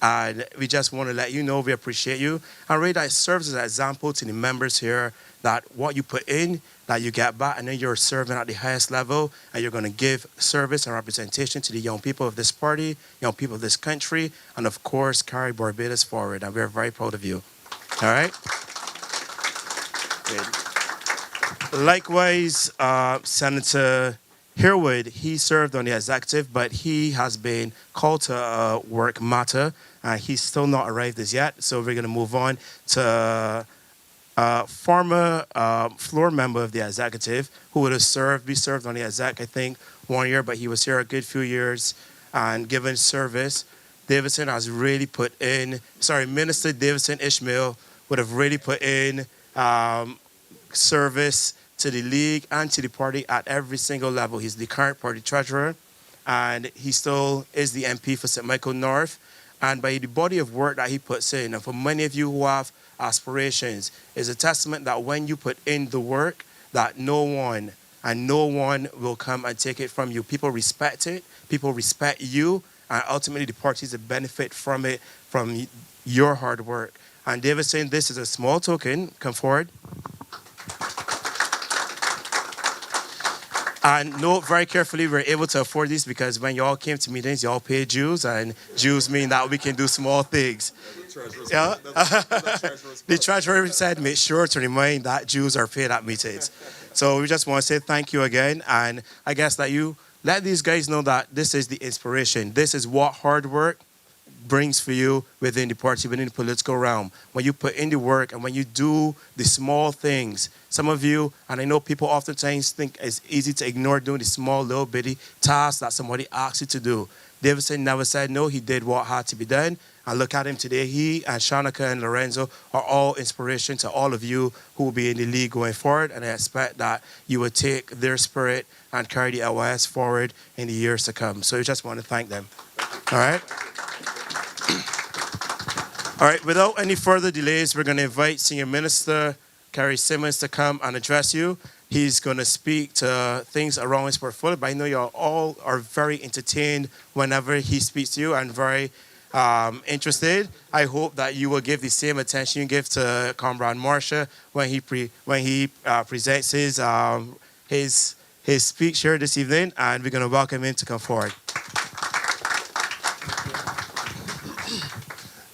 And we just want to let you know we appreciate you. And really that serves as an example to the members here that what you put in, that you get back, and then you're serving at the highest level, and you're going to give service and representation to the young people of this party, young people of this country, and of course, carry Barbados forward. And we're very proud of you. All right? Good. Likewise, Senator Herwood, he served on the executive, but he has been called to a work matter. He's still not arrived as yet, so we're going to move on to former floor member of the executive who would have served on the exec, I think, 1 year, but he was here a good few years and given service. Davidson has really put in, Minister Davidson Ishmael would have really put in service to the league and to the party at every single level. He's the current party treasurer, and he still is the MP for St. Michael North. And by the body of work that he puts in, and for many of you who have aspirations, is a testament that when you put in the work, that no one will come and take it from you. People respect it, people respect you, and ultimately the parties that benefit from it, from your hard work. And Davidson, this is a small token. Come forward. And note very carefully, we're able to afford these because when y'all came to meetings, y'all pay dues, and dues mean that we can do small things. Yeah? The treasurer said, make sure to remind that dues are paid at meetings. So we just want to say thank you again, and I guess that you let these guys know that this is the inspiration. This is what hard work brings for you within the party, within the political realm. When you put in the work and when you do the small things, some of you, and I know people oftentimes think it's easy to ignore doing the small little bitty tasks that somebody asks you to do. Davidson never said no, he did what had to be done. And look at him today. He and Shanika and Lorenzo are all inspiration to all of you who will be in the league going forward. And I expect that you will take their spirit and carry the LYS forward in the years to come. So we just want to thank them. All right? All right, without any further delays, we're going to invite Senior Minister Kerry Simmons to come and address you. He's going to speak to things around his portfolio, but I know you all are very entertained whenever he speaks to you and very interested. I hope that you will give the same attention you give to Comrade Marsha when he presents his speech here this evening, and we're going to welcome him to come forward.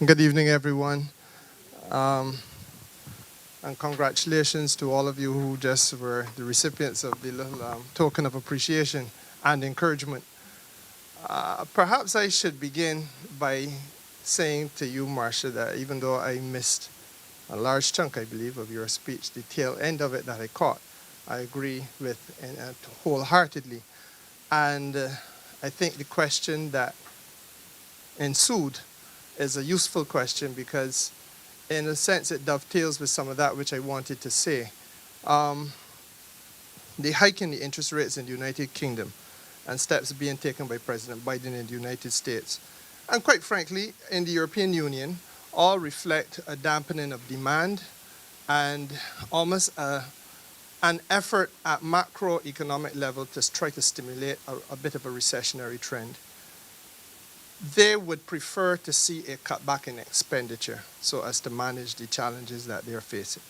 Good evening, everyone. And congratulations to all of you who just were the recipients of the little token of appreciation and encouragement. Perhaps I should begin by saying to you, Marsha, that even though I missed a large chunk, I believe, of your speech, the tail end of it that I caught, I agree with wholeheartedly. And I think the question that ensued is a useful question because in a sense it dovetails with some of that which I wanted to say. The hike in the interest rates in the United Kingdom and steps being taken by President Biden in the United States, and quite frankly in the European Union, all reflect a dampening of demand and almost an effort at macroeconomic level to try to stimulate a bit of a recessionary trend. They would prefer to see a cutback in expenditure so as to manage the challenges that they're facing.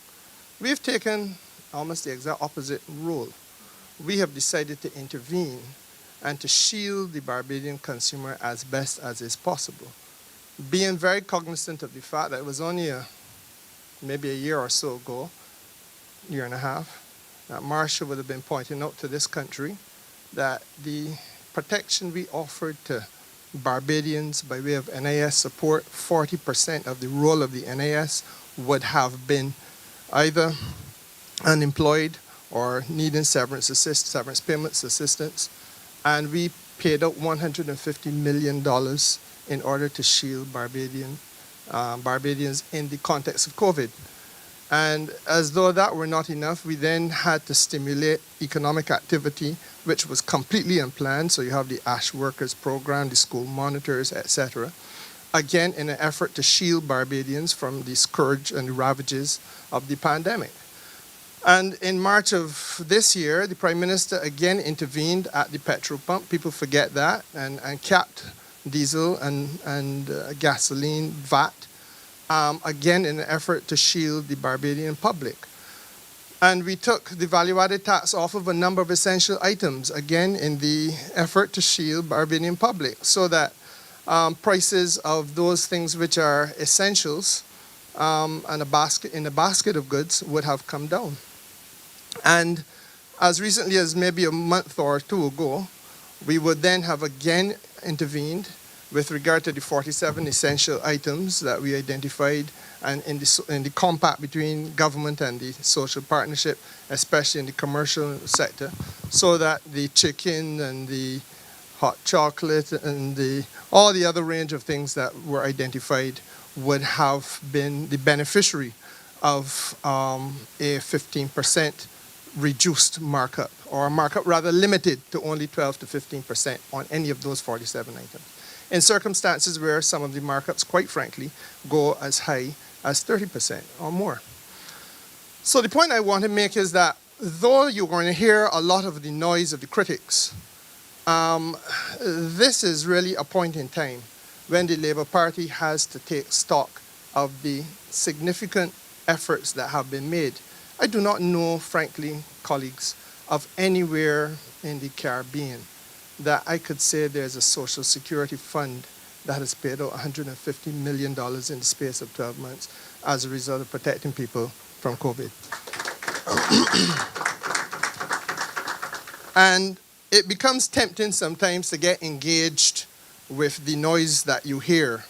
We've taken almost the exact opposite role. We have decided to intervene and to shield the Barbadian consumer as best as is possible, being very cognizant of the fact that it was only maybe a year or so ago, year and a half, that Marsha would have been pointing out to this country that the protection we offered to Barbadians by way of NIS support, 40% of the role of the NIS would have been either unemployed or needing severance payments assistance, and we paid out $150 million in order to shield Barbadians in the context of COVID. And as though that were not enough, we then had to stimulate economic activity, which was completely unplanned. So you have the ASH workers program, the school monitors, etc. Again, in an effort to shield Barbadians from the scourge and the ravages of the pandemic. And in March of this year, the Prime Minister again intervened at the petrol pump. People forget that, and capped diesel and gasoline VAT. Again, in an effort to shield the Barbadian public. And we took the value-added tax off of a number of essential items, again, in the effort to shield Barbadian public, so that prices of those things which are essentials in a basket of goods would have come down. And as recently as maybe a month or two ago, we would then have again intervened with regard to the 47 essential items that we identified and in the compact between government and the social partnership, especially in the commercial sector, so that the chicken and the hot chocolate and all the other range of things that were identified would have been the beneficiary of a 15% reduced markup, or a markup rather limited to only 12 to 15% on any of those 47 items, in circumstances where some of the markups, quite frankly, go as high as 30% or more. So the point I want to make is that though you're going to hear a lot of the noise of the critics, this is really a point in time when the Labour Party has to take stock of the significant efforts that have been made. I do not know, frankly, colleagues, of anywhere in the Caribbean that I could say there's a social security fund that has paid out $150 million in the space of 12 months as a result of protecting people from COVID. And it becomes tempting sometimes to get engaged with the noise that you hear.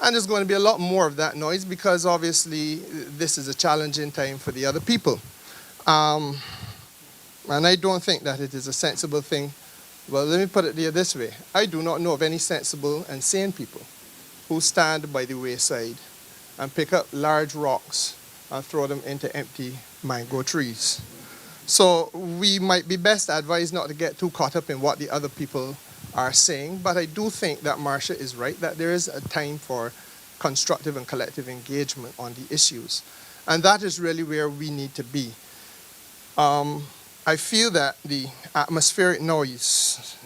And there's going to be a lot more of that noise because obviously this is a challenging time for the other people. And I don't think that it is a sensible thing. Well, let me put it this way. I do not know of any sensible and sane people who stand by the wayside and pick up large rocks and throw them into empty mango trees. So we might be best advised not to get too caught up in what the other people are saying, but I do think that Marsha is right, that there is a time for constructive and collective engagement on the issues. And that is really where we need to be. I feel that the atmospheric noise,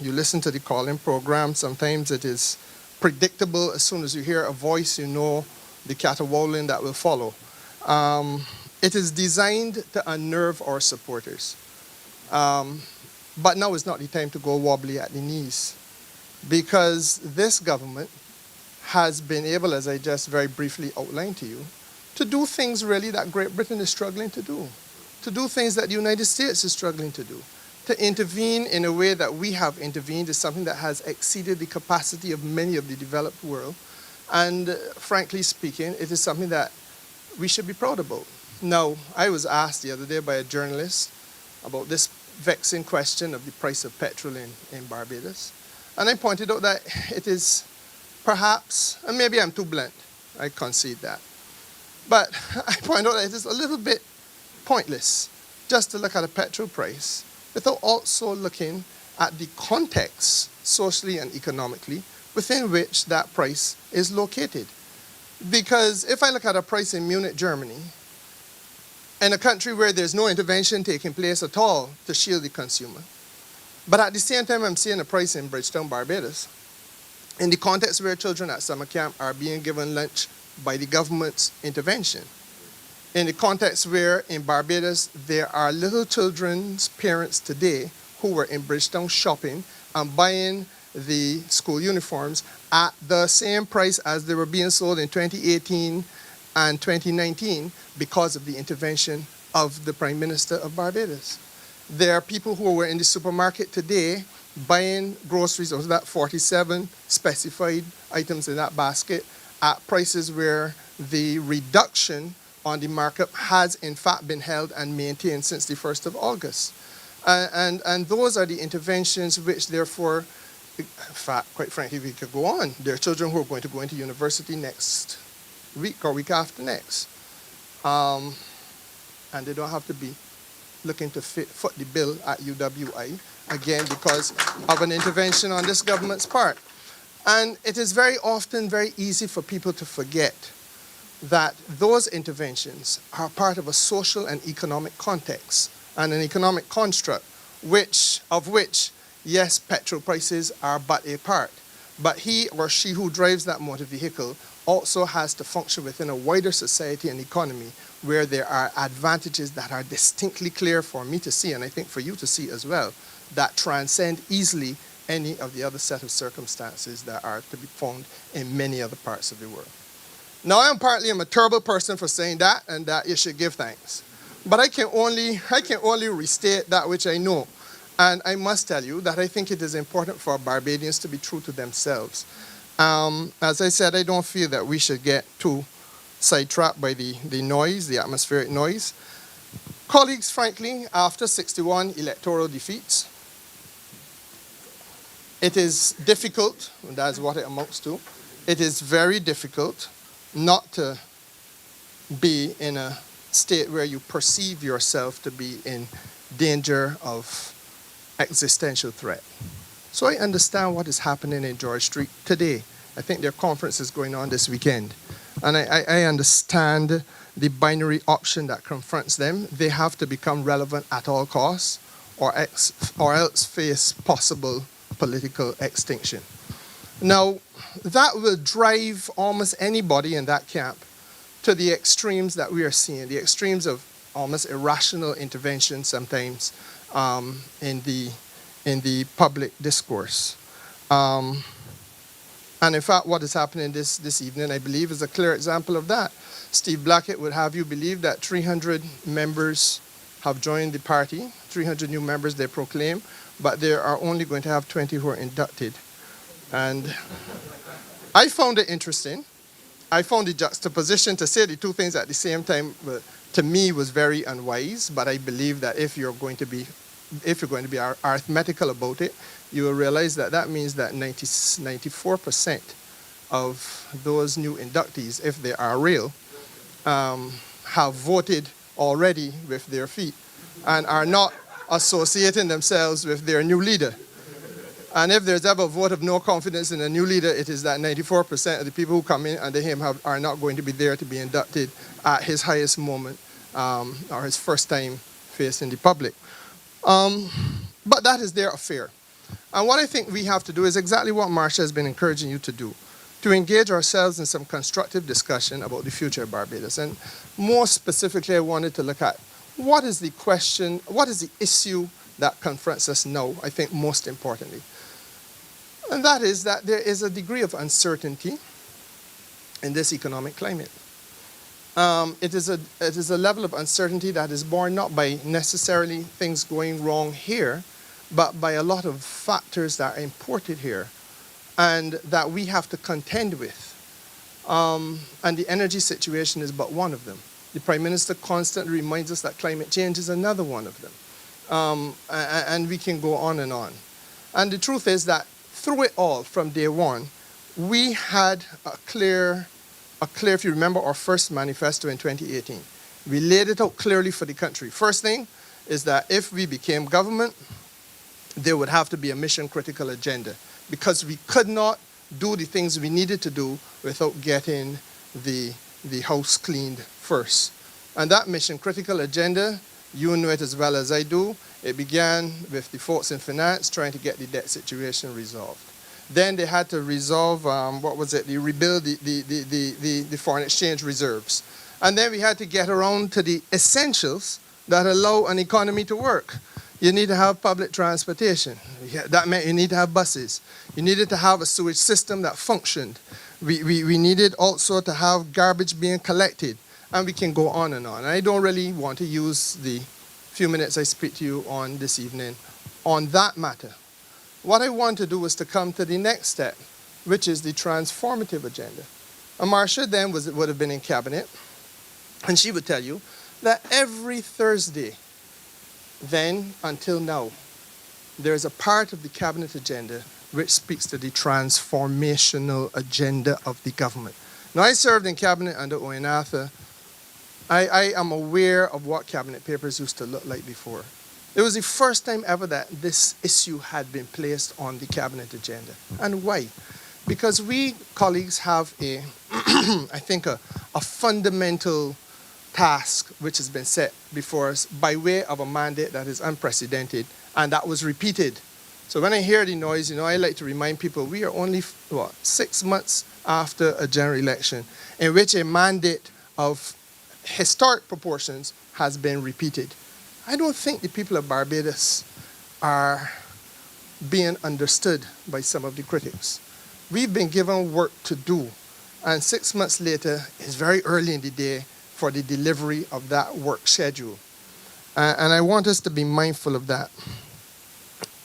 you listen to the call-in program, sometimes it is predictable. As soon as you hear a voice, you know the caterwauling that will follow. It is designed to unnerve our supporters. But now is not the time to go wobbly at the knees, because this government has been able, as I just very briefly outlined to you, to do things really that Great Britain is struggling to do things that the United States is struggling to do. To intervene in a way that we have intervened is something that has exceeded the capacity of many of the developed world. And frankly speaking, it is something that we should be proud about. Now, I was asked the other day by a journalist about this vexing question of the price of petrol in Barbados. And I pointed out that it is perhaps, and maybe I'm too blunt, I concede that. But I point out that it is a little bit pointless just to look at a petrol price without also looking at the context, socially and economically, within which that price is located. Because if I look at a price in Munich, Germany, in a country where there's no intervention taking place at all to shield the consumer, but at the same time I'm seeing a price in Bridgetown, Barbados, in the context where children at summer camp are being given lunch by the government's intervention, in the context where in Barbados there are little children's parents today who were in Bridgetown shopping and buying the school uniforms at the same price as they were being sold in 2018 and 2019 because of the intervention of the Prime Minister of Barbados. There are people who were in the supermarket today buying groceries, or that 47 specified items in that basket, at prices where the reduction on the markup has in fact been held and maintained since the 1st of August. And those are the interventions which therefore, in fact, quite frankly, we could go on. There are children who are going to go into university next week or week after next. And they don't have to be looking to foot the bill at UWI, again, because of an intervention on this government's part. And it is very often very easy for people to forget that those interventions are part of a social and economic context and an economic construct, of which, yes, petrol prices are but a part. But he or she who drives that motor vehicle also has to function within a wider society and economy where there are advantages that are distinctly clear for me to see, and I think for you to see as well, that transcend easily any of the other set of circumstances that are to be found in many other parts of the world. Now, I'm a terrible person for saying that, and that you should give thanks. But I can only restate that which I know. And I must tell you that I think it is important for Barbadians to be true to themselves. As I said, I don't feel that we should get too sidetracked by the noise, the atmospheric noise. Colleagues, frankly, after 61 electoral defeats, it is difficult, and that's what it amounts to, it is very difficult not to be in a state where you perceive yourself to be in danger of existential threat. So I understand what is happening in George Street today. I think their conference is going on this weekend. And I understand the binary option that confronts them. They have to become relevant at all costs or else face possible political extinction. Now, that will drive almost anybody in that camp to the extremes that we are seeing, the extremes of almost irrational intervention sometimes in the public discourse. And in fact, what is happening this evening, I believe, is a clear example of that. Steve Blackett would have you believe that 300 members have joined the party, 300 new members they proclaim, but they are only going to have 20 who are inducted. And I found it interesting. I found the juxtaposition to say the two things at the same time, to me, was very unwise. But I believe that if you're going to be arithmetical about it, you will realize that that means that 94% of those new inductees, if they are real, have voted already with their feet and are not associating themselves with their new leader. And if there's ever a vote of no confidence in a new leader, it is that 94% of the people who come in under him are not going to be there to be inducted at his highest moment or his first time facing the public. But that is their affair. And what I think we have to do is exactly what Marsha has been encouraging you to do, to engage ourselves in some constructive discussion about the future of Barbados. And more specifically, I wanted to look at what is the question, what is the issue that confronts us now, I think most importantly. And that is that there is a degree of uncertainty in this economic climate. It is a level of uncertainty that is born not by necessarily things going wrong here, but by a lot of factors that are imported here and that we have to contend with. And the energy situation is but one of them. The Prime Minister constantly reminds us that climate change is another one of them. And we can go on and on. And the truth is that through it all, from day one, we had a clear, if you remember our first manifesto in 2018, we laid it out clearly for the country. First thing is that if we became government, there would have to be a mission-critical agenda because we could not do the things we needed to do without getting the house cleaned first. And that mission-critical agenda, you know it as well as I do, it began with the folks in finance trying to get the debt situation resolved. Then they had to resolve, rebuild the foreign exchange reserves. And then we had to get around to the essentials that allow an economy to work. You need to have public transportation. That meant you need to have buses. You needed to have a sewage system that functioned. We needed also to have garbage being collected. And we can go on and on. And I don't really want to use the few minutes I speak to you on this evening on that matter. What I want to do is to come to the next step, which is the transformative agenda. And Marsha then would have been in cabinet, and she would tell you that every Thursday, then until now, there is a part of the cabinet agenda which speaks to the transformational agenda of the government. Now, I served in cabinet under Owen Arthur. I am aware of what cabinet papers used to look like before. It was the first time ever that this issue had been placed on the cabinet agenda. And why? Because we colleagues have I think a fundamental task which has been set before us by way of a mandate that is unprecedented and that was repeated. So when I hear the noise, I like to remind people we are only 6 months after a general election in which a mandate of historic proportions has been repeated. I don't think the people of Barbados are being understood by some of the critics. We've been given work to do, and 6 months later is very early in the day for the delivery of that work schedule. And I want us to be mindful of that.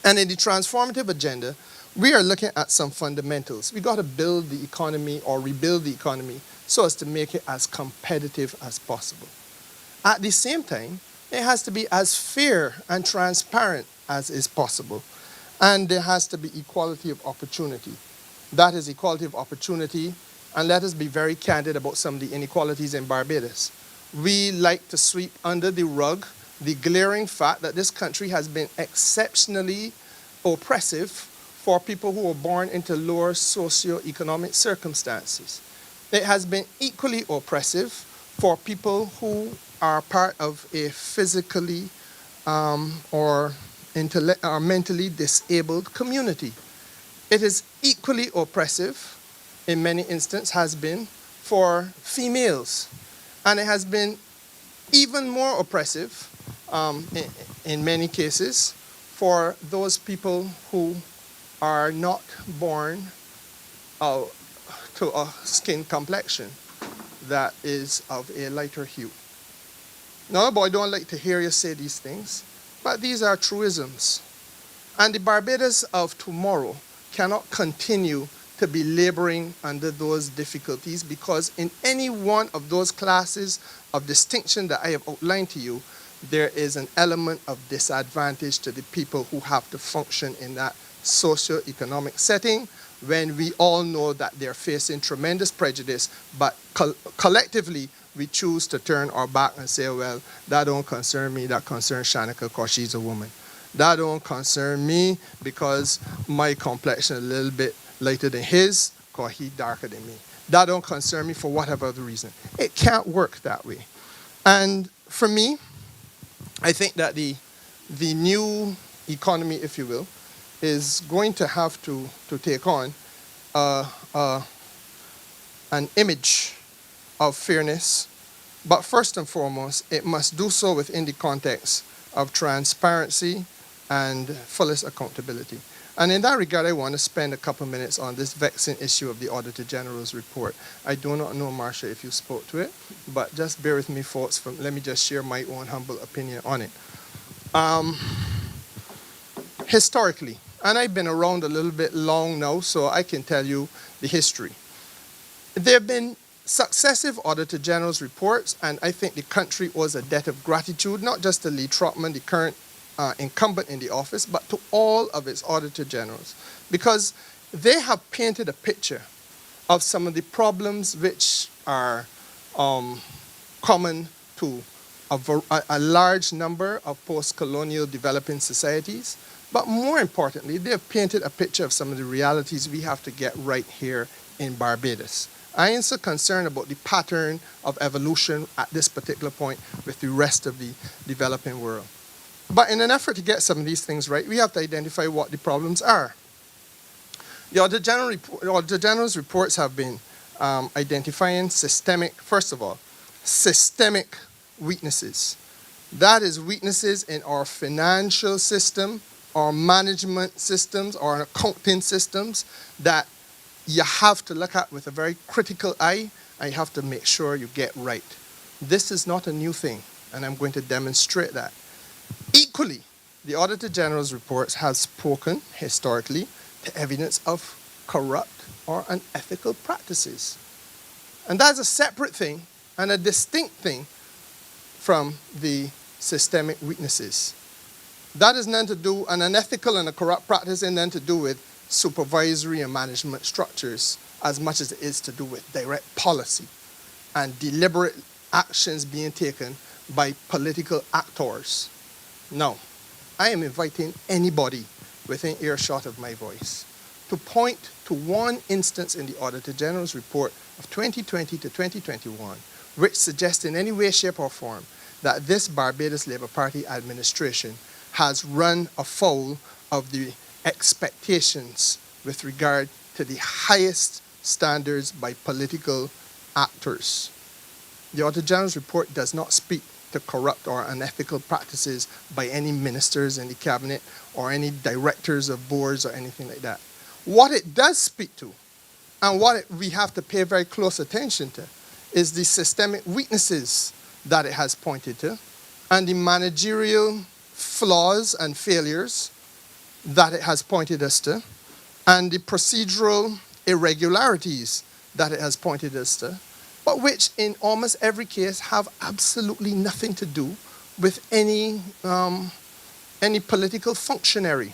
And in the transformative agenda, we are looking at some fundamentals. We got to build the economy or rebuild the economy so as to make it as competitive as possible. At the same time, it has to be as fair and transparent as is possible. And there has to be equality of opportunity. That is equality of opportunity. And let us be very candid about some of the inequalities in Barbados. We like to sweep under the rug the glaring fact that this country has been exceptionally oppressive for people who were born into lower socioeconomic circumstances. It has been equally oppressive for people who are part of a physically or mentally disabled community. It is equally oppressive, in many instances, has been for females. And it has been even more oppressive, in many cases, for those people who are not born to a skin complexion that is of a lighter hue. Now, boy, I don't like to hear you say these things, but these are truisms. And the Barbados of tomorrow cannot continue to be laboring under those difficulties because in any one of those classes of distinction that I have outlined to you, there is an element of disadvantage to the people who have to function in that socio-economic setting when we all know that they're facing tremendous prejudice, but collectively we choose to turn our back and say, well, that don't concern me, that concerns Shanika because she's a woman. That don't concern me because my complexion is a little bit lighter than his because he's darker than me. That don't concern me for whatever other reason. It can't work that way. And for me, I think that the new economy, if you will, is going to have to take on an image of fairness, but first and foremost, it must do so within the context of transparency and fullest accountability. And in that regard, I want to spend a couple minutes on this vexing issue of the Auditor General's report. I do not know, Marcia, if you spoke to it, but just bear with me, folks. Let me just share my own humble opinion on it. Historically, and I've been around a little bit long now, so I can tell you the history. There have been successive Auditor General's reports, and I think the country owes a debt of gratitude, not just to Lee Trotman, the current incumbent in the office, but to all of its Auditor Generals, because they have painted a picture of some of the problems which are common to a large number of post-colonial developing societies. But more importantly, they have painted a picture of some of the realities we have to get right here in Barbados. I ain't so concerned about the pattern of evolution at this particular point with the rest of the developing world. But in an effort to get some of these things right, we have to identify what the problems are. The Auditor General's reports have been identifying systemic weaknesses. That is weaknesses in our financial system, our management systems, our accounting systems that you have to look at with a very critical eye, and you have to make sure you get right. This is not a new thing, and I'm going to demonstrate that. Equally, the Auditor General's reports have spoken historically to evidence of corrupt or unethical practices. And that's a separate thing and a distinct thing from the systemic weaknesses. That is nothing to do, an unethical and a corrupt practice is nothing to do with supervisory and management structures as much as it is to do with direct policy and deliberate actions being taken by political actors. Now, I am inviting anybody within earshot of my voice to point to one instance in the Auditor General's report of 2020 to 2021 which suggests in any way, shape, or form that this Barbados Labour Party administration has run afoul of the expectations with regard to the highest standards by political actors. The Auditor General's report does not speak to corrupt or unethical practices by any ministers in the cabinet or any directors of boards or anything like that. What it does speak to, and what we have to pay very close attention to, is the systemic weaknesses that it has pointed to and the managerial flaws and failures that it has pointed us to and the procedural irregularities that it has pointed us to, but which in almost every case have absolutely nothing to do with any political functionary.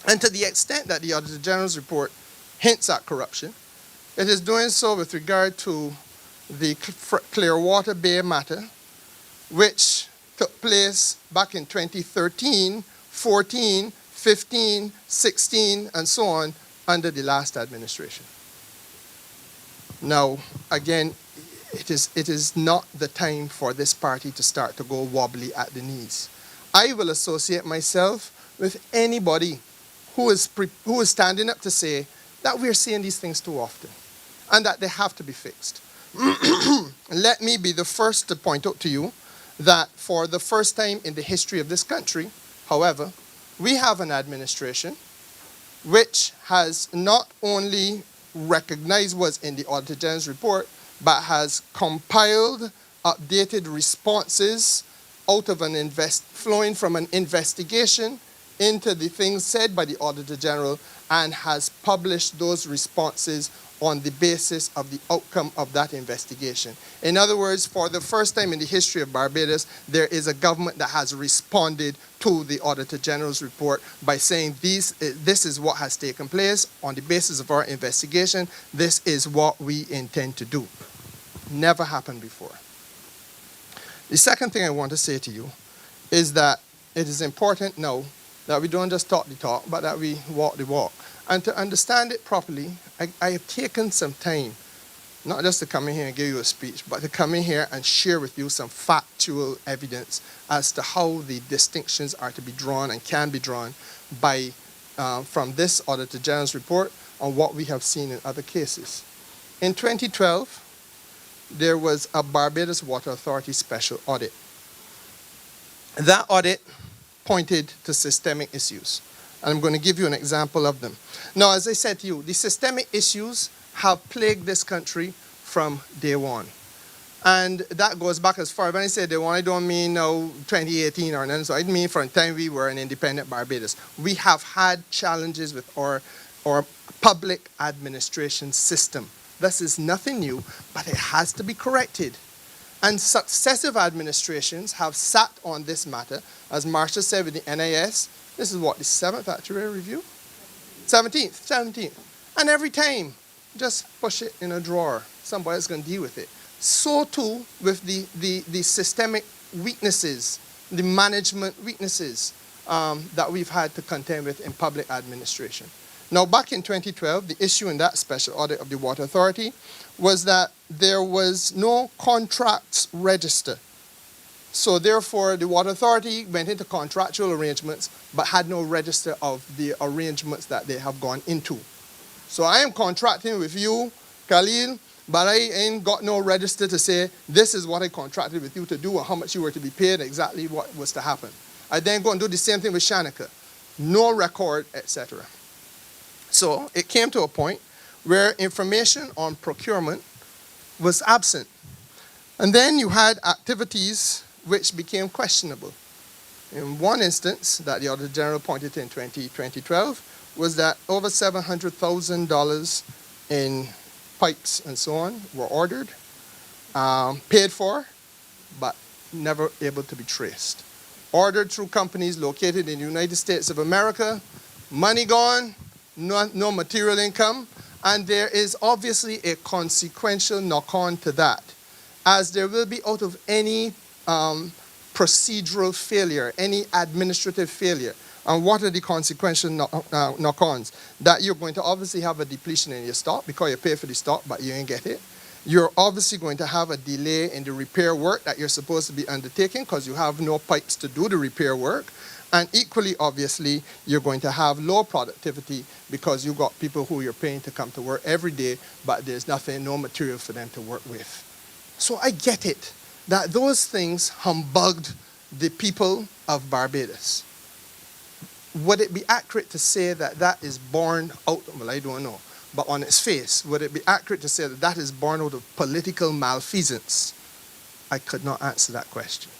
And to the extent that the Auditor General's report hints at corruption, it is doing so with regard to the Clearwater Bay matter, which took place back in 2013, 14, 15, 16, and so on under the last administration. Now, again, it is not the time for this party to start to go wobbly at the knees. I will associate myself with anybody who is standing up to say that we're seeing these things too often and that they have to be fixed. Let me be the first to point out to you that for the first time in the history of this country, however, we have an administration which has not only recognized what's in the Auditor General's report, but has compiled updated responses out of flowing from an investigation into the things said by the Auditor General, and has published those responses on the basis of the outcome of that investigation. In other words, for the first time in the history of Barbados, there is a government that has responded to the Auditor General's report by saying this is what has taken place on the basis of our investigation. This is what we intend to do. Never happened before. The second thing I want to say to you is that it is important now that we don't just talk the talk, but that we walk the walk. And to understand it properly, I have taken some time not just to come in here and give you a speech, but to come in here and share with you some factual evidence as to how the distinctions are to be drawn and can be drawn by, from this Auditor General's report on what we have seen in other cases. In 2012, there was a Barbados Water Authority special audit. That audit pointed to systemic issues. And I'm going to give you an example of them. Now, as I said to you, the systemic issues have plagued this country from day one. And that goes back as far, when I say day one, I don't mean 2018 or none, so I mean from the time we were an independent Barbados. We have had challenges with our public administration system. This is nothing new, but it has to be corrected. And successive administrations have sat on this matter, as Marcia said with the NIS. This is what, the 7th actuarial review? 17th. And every time, just push it in a drawer. Somebody's going to deal with it. So too with the systemic weaknesses, the management weaknesses that we've had to contend with in public administration. Now, back in 2012, the issue in that special audit of the Water Authority was that there was no contracts register. So therefore, the Water Authority went into contractual arrangements, but had no register of the arrangements that they have gone into. So I am contracting with you, Khalil, but I ain't got no register to say, this is what I contracted with you to do, or how much you were to be paid, exactly what was to happen. I then go and do the same thing with Shanika. No record, etc. So it came to a point where information on procurement was absent. And then you had activities which became questionable. In one instance that the Auditor General pointed to in 2012 was that over $700,000 in pipes and so on were ordered, paid for, but never able to be traced. Ordered through companies located in the United States of America, money gone, no material income, and there is obviously a consequential knock-on to that, as there will be out of any procedural failure, any administrative failure. And what are the consequential knock-ons? That you're going to obviously have a depletion in your stock because you pay for the stock, but you ain't get it. You're obviously going to have a delay in the repair work that you're supposed to be undertaking because you have no pipes to do the repair work. And equally, obviously, you're going to have low productivity because you've got people who you're paying to come to work every day, but there's nothing, no material for them to work with. So I get it, that those things humbugged the people of Barbados. Would it be accurate to say that that is born out, well, I don't know, but on its face, would it be accurate to say that that is born out of political malfeasance? I could not answer that question.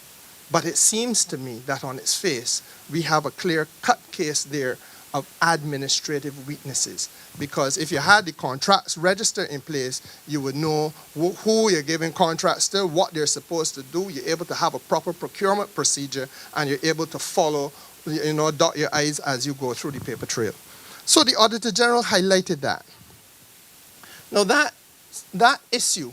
But it seems to me that on its face, we have a clear-cut case there of administrative weaknesses. Because if you had the contracts register in place, you would know who you're giving contracts to, what they're supposed to do. You're able to have a proper procurement procedure, and you're able to follow, dot your I's as you go through the paper trail. So the Auditor General highlighted that. Now that issue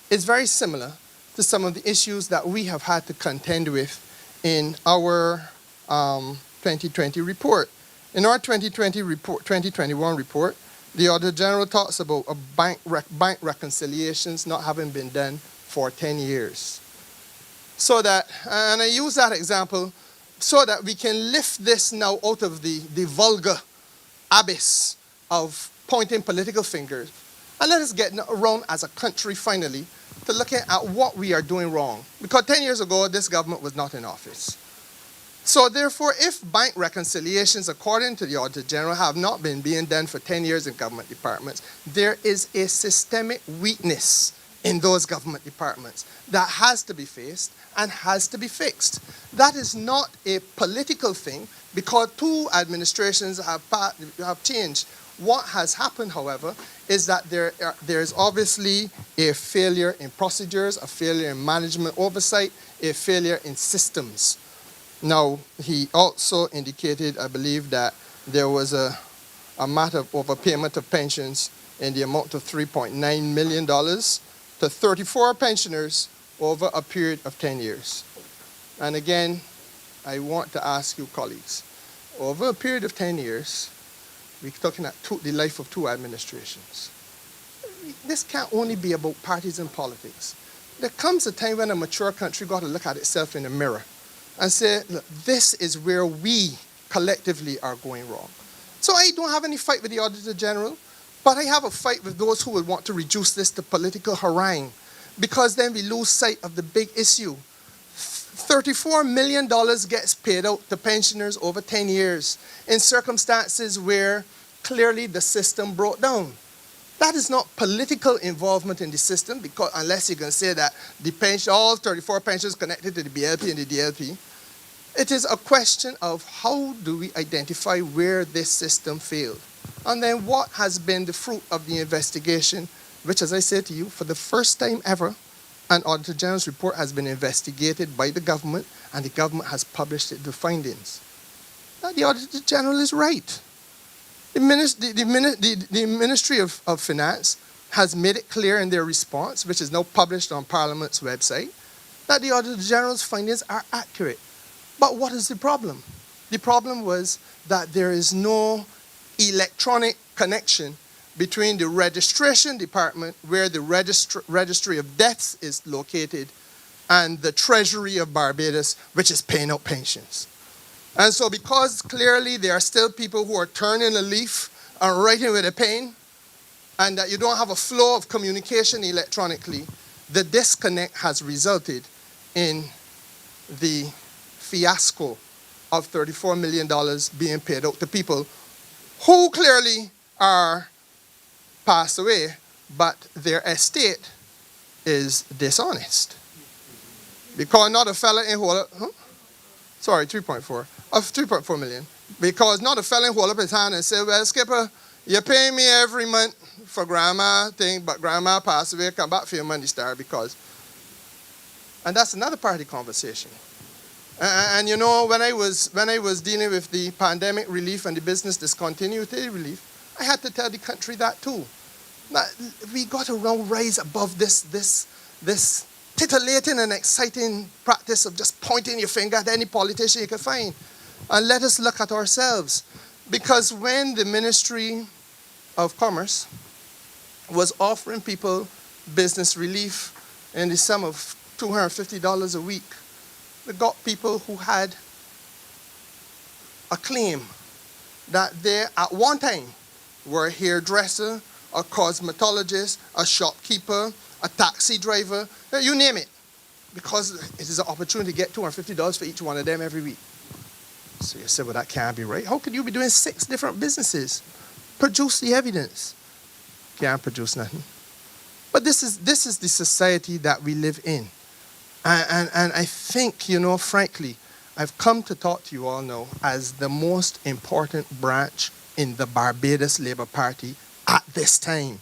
is very similar to some of the issues that we have had to contend with in our 2020 report. In our 2021 report, the Auditor General talks about bank reconciliations not having been done for 10 years. So that, and I use that example so that we can lift this now out of the vulgar abyss of pointing political fingers, and let us get around as a country finally to looking at what we are doing wrong. Because 10 years ago, this government was not in office. So therefore, if bank reconciliations, according to the Auditor General, have not been being done for 10 years in government departments, there is a systemic weakness in those government departments that has to be faced and has to be fixed. That is not a political thing because two administrations have changed. What has happened, however, is that there is obviously a failure in procedures, a failure in management oversight, a failure in systems. Now, he also indicated, I believe, that there was a matter of overpayment of pensions in the amount of $3.9 million to 34 pensioners over a period of 10 years. And again, I want to ask you, colleagues, over a period of 10 years, we're talking at the life of two administrations. this can't only be about parties and politics. There comes a time when a mature country got to look at itself in the mirror and say, look, this is where we collectively are going wrong. So I don't have any fight with the Auditor General, but I have a fight with those who would want to reduce this to political harangue, because then we lose sight of the big issue. $34 million gets paid out to pensioners over 10 years in circumstances where clearly the system broke down. That is not political involvement in the system, because unless you can say that the pension, all 34 pensions connected to the BLP and the DLP. It is a question of how do we identify where this system failed. And then what has been the fruit of the investigation, which, as I said to you, for the first time ever, an Auditor General's report has been investigated by the government, and the government has published the findings. Now, the Auditor General is right. The Ministry of Finance has made it clear in their response, which is now published on Parliament's website, that the Auditor General's findings are accurate. But what is the problem? The problem was that there is no electronic connection between the registration department, where the registry of deaths is located, and the Treasury of Barbados, which is paying out pensions. And so because clearly there are still people who are turning a leaf and writing with a pen, and that you don't have a flow of communication electronically, the disconnect has resulted in the fiasco of $34 million being paid out to people who clearly are passed away, but their estate is dishonest. Because not a fella in hold up, 3.4 million. Because not a fella in hold up his hand and say, well, Skipper, you pay me every month for grandma thing, but grandma passed away, come back for your money star because. And that's another part of the conversation. And you know, when I was dealing with the pandemic relief and the business discontinuity relief, I had to tell the country that too. That we got to rise above this titillating and exciting practice of just pointing your finger at any politician you can find. And let us look at ourselves. Because when the Ministry of Commerce was offering people business relief in the sum of $250 a week, we got people who had a claim that they at one time were a hairdresser, a cosmetologist, a shopkeeper, a taxi driver, you name it, because it is an opportunity to get $250 for each one of them every week. So you said, well, that can't be right. How could you be doing 6 different businesses? Produce the evidence. Can't produce nothing. But this is the society that we live in. And I think, you know, frankly, I've come to talk to you all now as the most important branch in the Barbados Labour Party at this time,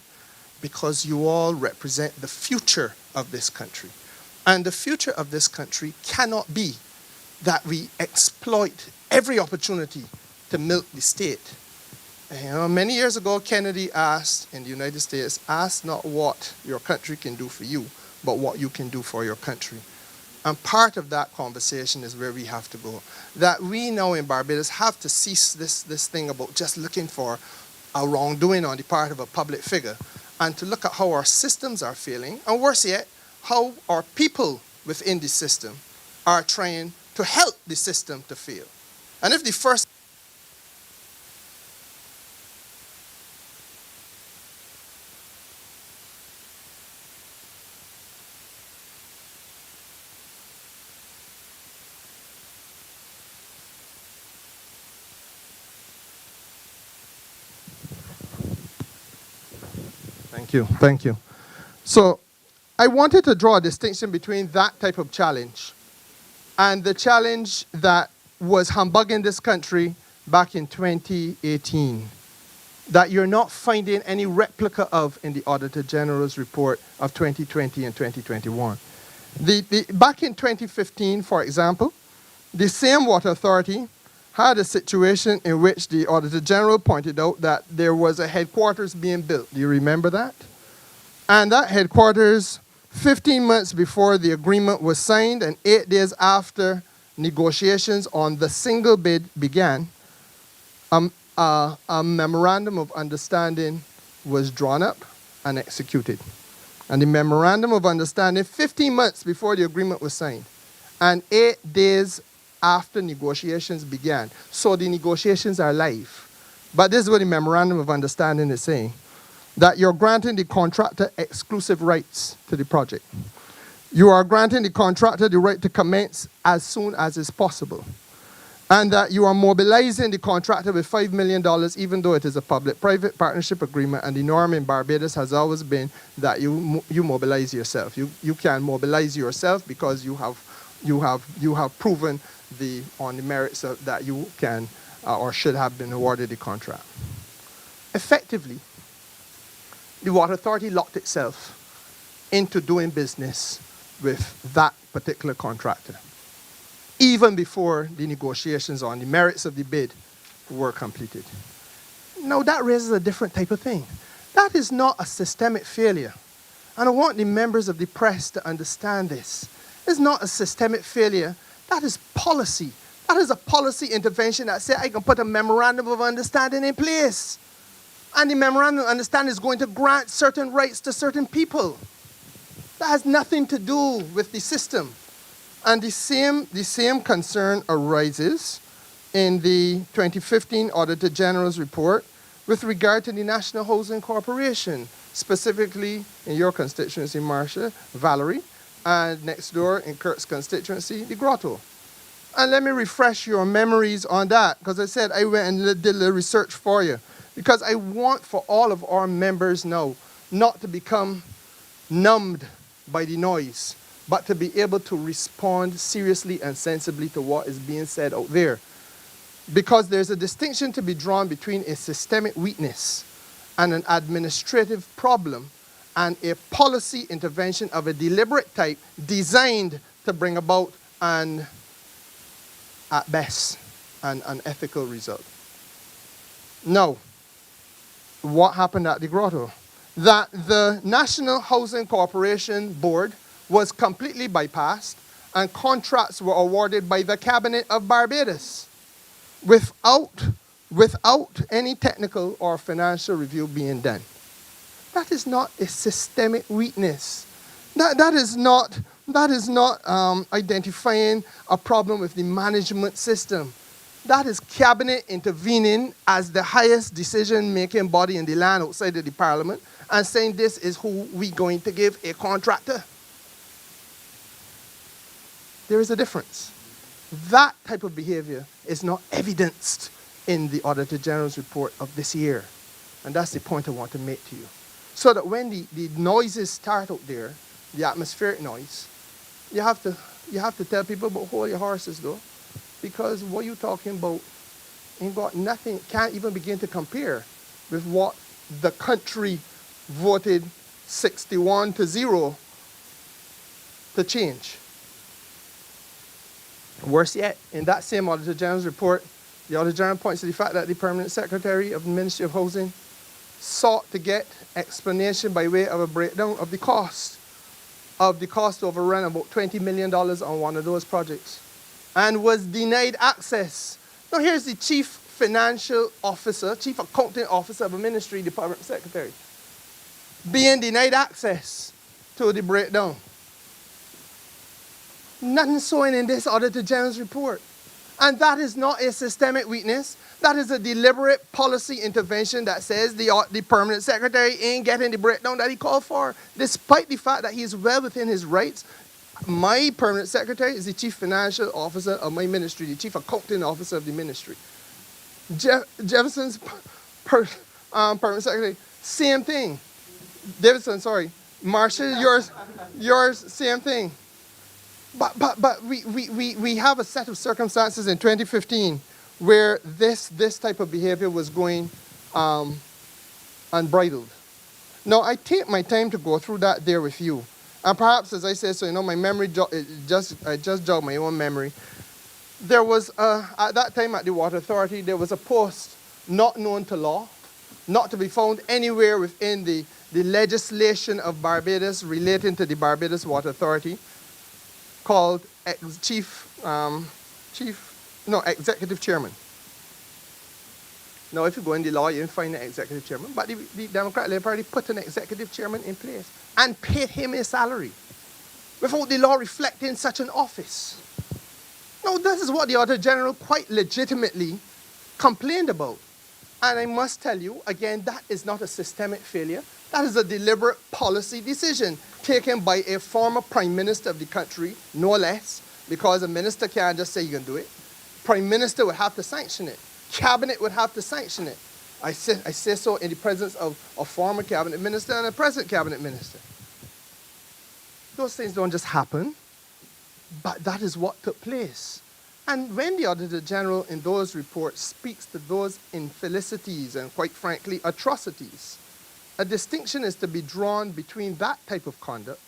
because you all represent the future of this country. And the future of this country cannot be that we exploit every opportunity to milk the state. And, you know, many years ago, Kennedy asked in the United States, ask not what your country can do for you, but what you can do for your country. And part of that conversation is where we have to go. That we now in Barbados have to cease this thing about just looking for a wrongdoing on the part of a public figure, and to look at how our systems are failing, and worse yet, how our people within the system are trying to help the system to fail. And if the first Thank you. So I wanted to draw a distinction between that type of challenge and the challenge that was humbugging this country back in 2018, that you're not finding any replica of in the Auditor General's report of 2020 and 2021. Back in 2015, for example, the same water authority had a situation in which the Auditor General pointed out that there was a headquarters being built. Do you remember that? And that headquarters, 15 months before the agreement was signed and 8 days after negotiations on the single bid began, a memorandum of understanding was drawn up and executed. And the memorandum of understanding 15 months before the agreement was signed and 8 days after negotiations began. So the negotiations are live. But this is what the memorandum of understanding is saying, that you're granting the contractor exclusive rights to the project. You are granting the contractor the right to commence as soon as is possible. And that you are mobilizing the contractor with $5 million, even though it is a public-private partnership agreement, and the norm in Barbados has always been that you mobilize yourself. You can mobilize yourself because you have proven on the merits that you can or should have been awarded the contract. Effectively, the Water Authority locked itself into doing business with that particular contractor, even before the negotiations on the merits of the bid were completed. Now that raises a different type of thing. That is not a systemic failure. And I want the members of the press to understand this. It's not a systemic failure. That is policy. That is a policy intervention that said I can put a memorandum of understanding in place. And the memorandum of understanding is going to grant certain rights to certain people. That has nothing to do with the system. And the same concern arises in the 2015 Auditor General's report with regard to the National Housing Corporation, specifically in your constituency, Marcia, Valerie, and next door in Kurt's constituency, the Grotto. And let me refresh your memories on that, because I said I went and did the research for you. Because I want for all of our members now not to become numbed by the noise, but to be able to respond seriously and sensibly to what is being said out there. Because there's a distinction to be drawn between a systemic weakness and an administrative problem and a policy intervention of a deliberate type designed to bring about an, at best, an unethical result. Now, what happened at the Grotto? That the National Housing Corporation Board was completely bypassed and contracts were awarded by the Cabinet of Barbados without any technical or financial review being done. That is not a systemic weakness. That is not identifying a problem with the management system. That is Cabinet intervening as the highest decision-making body in the land outside of the Parliament and saying this is who we're going to give a contractor. There is a difference. That type of behavior is not evidenced in the Auditor General's report of this year. And that's the point I want to make to you. So that when the noises start out there, the atmospheric noise, you have to tell people, but hold your horses though. Because what you're talking about ain't got nothing, can't even begin to compare with what the country voted 61-0 to change. Worse yet, in that same Auditor General's report, the Auditor General points to the fact that the Permanent Secretary of the Ministry of Housing sought to get explanation by way of a breakdown of the cost to overrun about $20 million on one of those projects, and was denied access. Now here's the Chief Financial Officer, Chief Accounting Officer of a ministry, the Permanent Secretary, being denied access to the breakdown. Nothing showing in this Auditor General's report. And that is not a systemic weakness. That is a deliberate policy intervention that says the Permanent Secretary ain't getting the breakdown that he called for, despite the fact that he is well within his rights. My Permanent Secretary is the Chief Financial Officer of my ministry, the Chief Accounting Officer of the ministry. Jefferson's Permanent Secretary, same thing. Davidson, sorry. Marshall, yours, same thing. But we have a set of circumstances in 2015 where this type of behavior was going unbridled. Now, I take my time to go through that there with you. And perhaps, as I said, so my memory, I just jogged my own memory. There was, at that time at the Water Authority, there was a post not known to law, not to be found anywhere within the legislation of Barbados relating to the Barbados Water Authority, called Executive Chairman. Now, if you go in the law, you find an executive chairman. But the Democratic Labour Party put an executive chairman in place and paid him a salary without the law reflecting such an office. Now, this is what the Auditor General quite legitimately complained about. And I must tell you, again, that is not a systemic failure. That is a deliberate policy decision taken by a former Prime Minister of the country, no less, because a minister can't just say you can do it. Prime Minister would have to sanction it. Cabinet would have to sanction it. I say so in the presence of a former cabinet minister and a present cabinet minister. Those things don't just happen, but that is what took place. And when the Auditor General in those reports speaks to those infelicities and, quite frankly, atrocities, a distinction is to be drawn between that type of conduct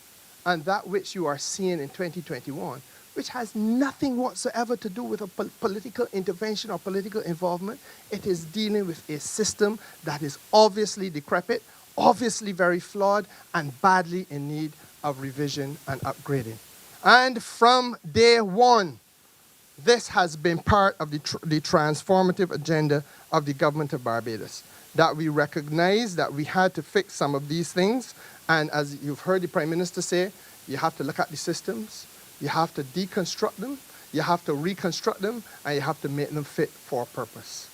and that which you are seeing in 2021, which has nothing whatsoever to do with a political intervention or political involvement. It is dealing with a system that is obviously decrepit, obviously very flawed, and badly in need of revision and upgrading. And from day one, this has been part of the transformative agenda of the government of Barbados, that we recognize that we had to fix some of these things. And as you've heard the Prime Minister say, you have to look at the systems, you have to deconstruct them, you have to reconstruct them, and you have to make them fit for purpose.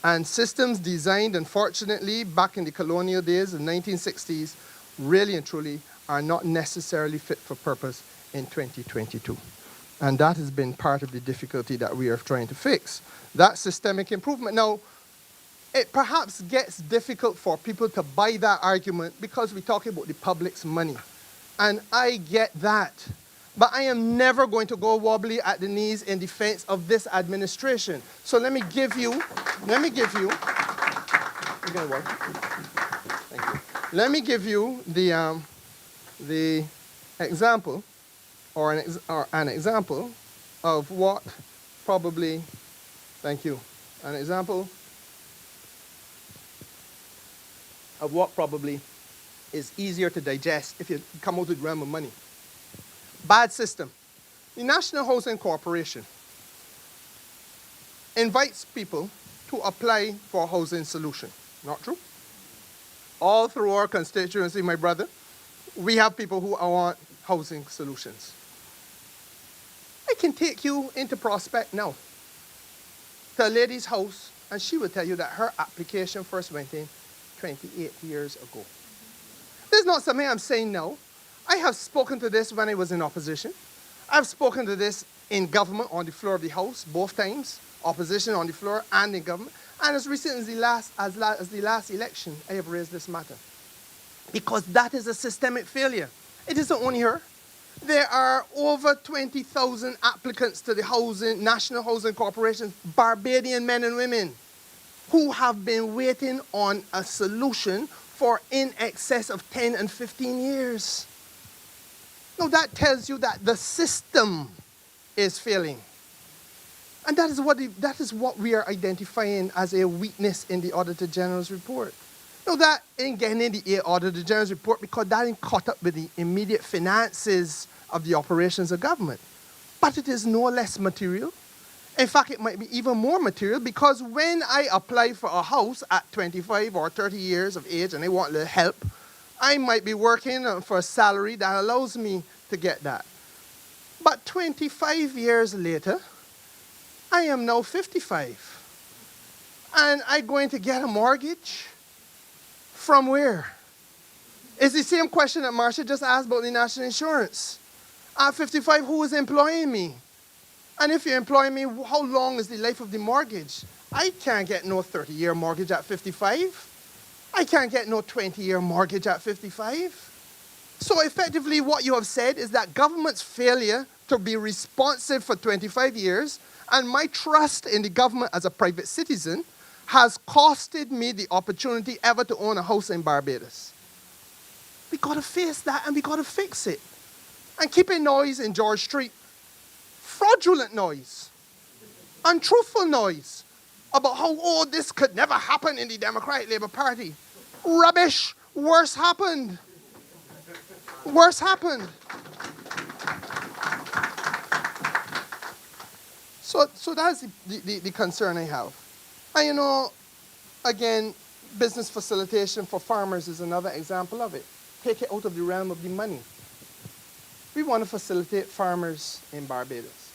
And systems designed, unfortunately, back in the colonial days, the 1960s, really and truly are not necessarily fit for purpose in 2022. And that has been part of the difficulty that we are trying to fix. That systemic improvement. Now, it perhaps gets difficult for people to buy that argument because we're talking about the public's money. And I get that. But I am never going to go wobbly at the knees in defense of this administration. So let me give you, you're gonna work. Thank you. Let me give you the example, or an example of what probably, thank you, an example of what probably is easier to digest if you come out with the realm of money. Bad system. The National Housing Corporation invites people to apply for a housing solution. Not true? All through our constituency, my brother, we have people who want housing solutions. I can take you into Prospect now to a lady's house, and she will tell you that her application first went in 28 years ago. This is not something I'm saying now. I have spoken to this when I was in opposition. I've spoken to this in government on the floor of the House, both times, opposition on the floor and in government. And as recent as the last election, I have raised this matter. Because that is a systemic failure. It isn't only her. There are over 20,000 applicants to the National Housing Corporation, Barbadian men and women, who have been waiting on a solution for in excess of 10 and 15 years. Now that tells you that the system is failing. And that is what we are identifying as a weakness in the Auditor General's report. Now that ain't getting in the Auditor General's report because that ain't caught up with the immediate finances of the operations of government. But it is no less material. In fact, it might be even more material because when I apply for a house at 25 or 30 years of age and I want a little help, I might be working for a salary that allows me to get that. But 25 years later, I am now 55. And I'm going to get a mortgage? From where? It's the same question that Marcia just asked about the national insurance. At 55, who is employing me? And if you're employing me, how long is the life of the mortgage? I can't get no 30-year mortgage at 55. I can't get no 20-year mortgage at 55. So effectively what you have said is that government's failure to be responsive for 25 years and my trust in the government as a private citizen has costed me the opportunity ever to own a house in Barbados. We got to face that and we got to fix it. And keeping noise in George Street, fraudulent noise, untruthful noise about how, this could never happen in the Democratic Labour Party. Rubbish. Worse happened. Worse happened. So that's the concern I have. And Again, business facilitation for farmers is another example of it. Take it out of the realm of the money. We want to facilitate farmers in Barbados.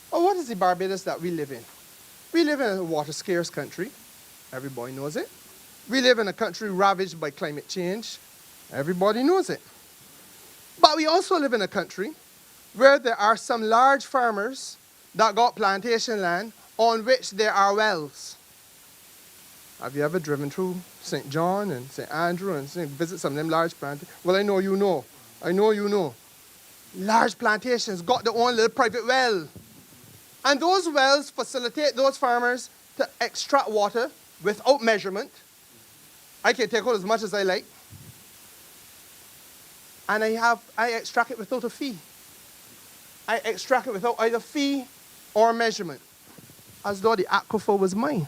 Well, what is the Barbados that we live in? We live in a water-scarce country. Everybody knows it. We live in a country ravaged by climate change. Everybody knows it. But we also live in a country where there are some large farmers that got plantation land on which there are wells. Have you ever driven through St. John and St. Andrew and visit some of them large plantations? Well, I know you know. I know you know. Large plantations got their own little private well. And those wells facilitate those farmers to extract water without measurement. I can take out as much as I like. And I extract it without a fee. I extract it without either fee or measurement. As though the aquifer was mine.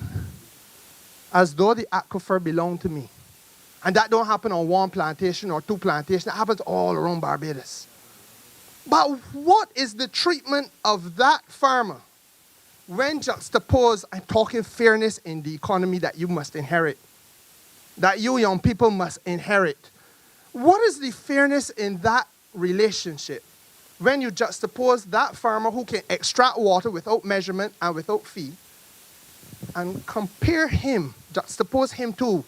As though the aquifer belonged to me. And that don't happen on one plantation or two plantations. It happens all around Barbados. But what is the treatment of that farmer when juxtaposed? I'm talking fairness in the economy that you must inherit. That you young people must inherit. What is the fairness in that relationship when you juxtapose that farmer who can extract water without measurement and without fee and compare him, juxtapose him to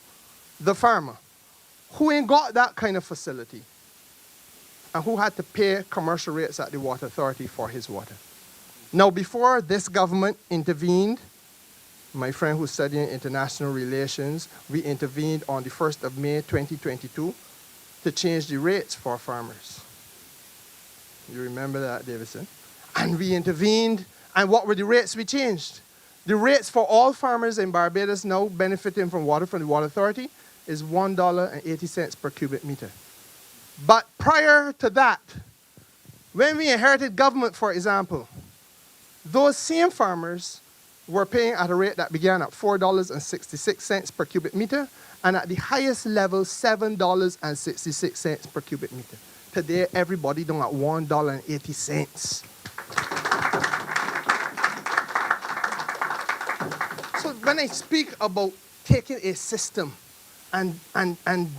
the farmer who ain't got that kind of facility and who had to pay commercial rates at the water authority for his water? Now, before this government intervened, my friend who's studying international relations, we intervened on the 1st of May 2022 to change the rates for farmers. You remember that, Davidson? And we intervened, and what were the rates we changed? The rates for all farmers in Barbados now benefiting from the Water Authority is $1.80 per cubic meter. But prior to that, when we inherited government, for example, those same farmers were paying at a rate that began at $4.66 per cubic meter, and at the highest level, $7.66 per cubic meter. Today, everybody down at $1.80. So when I speak about taking a system and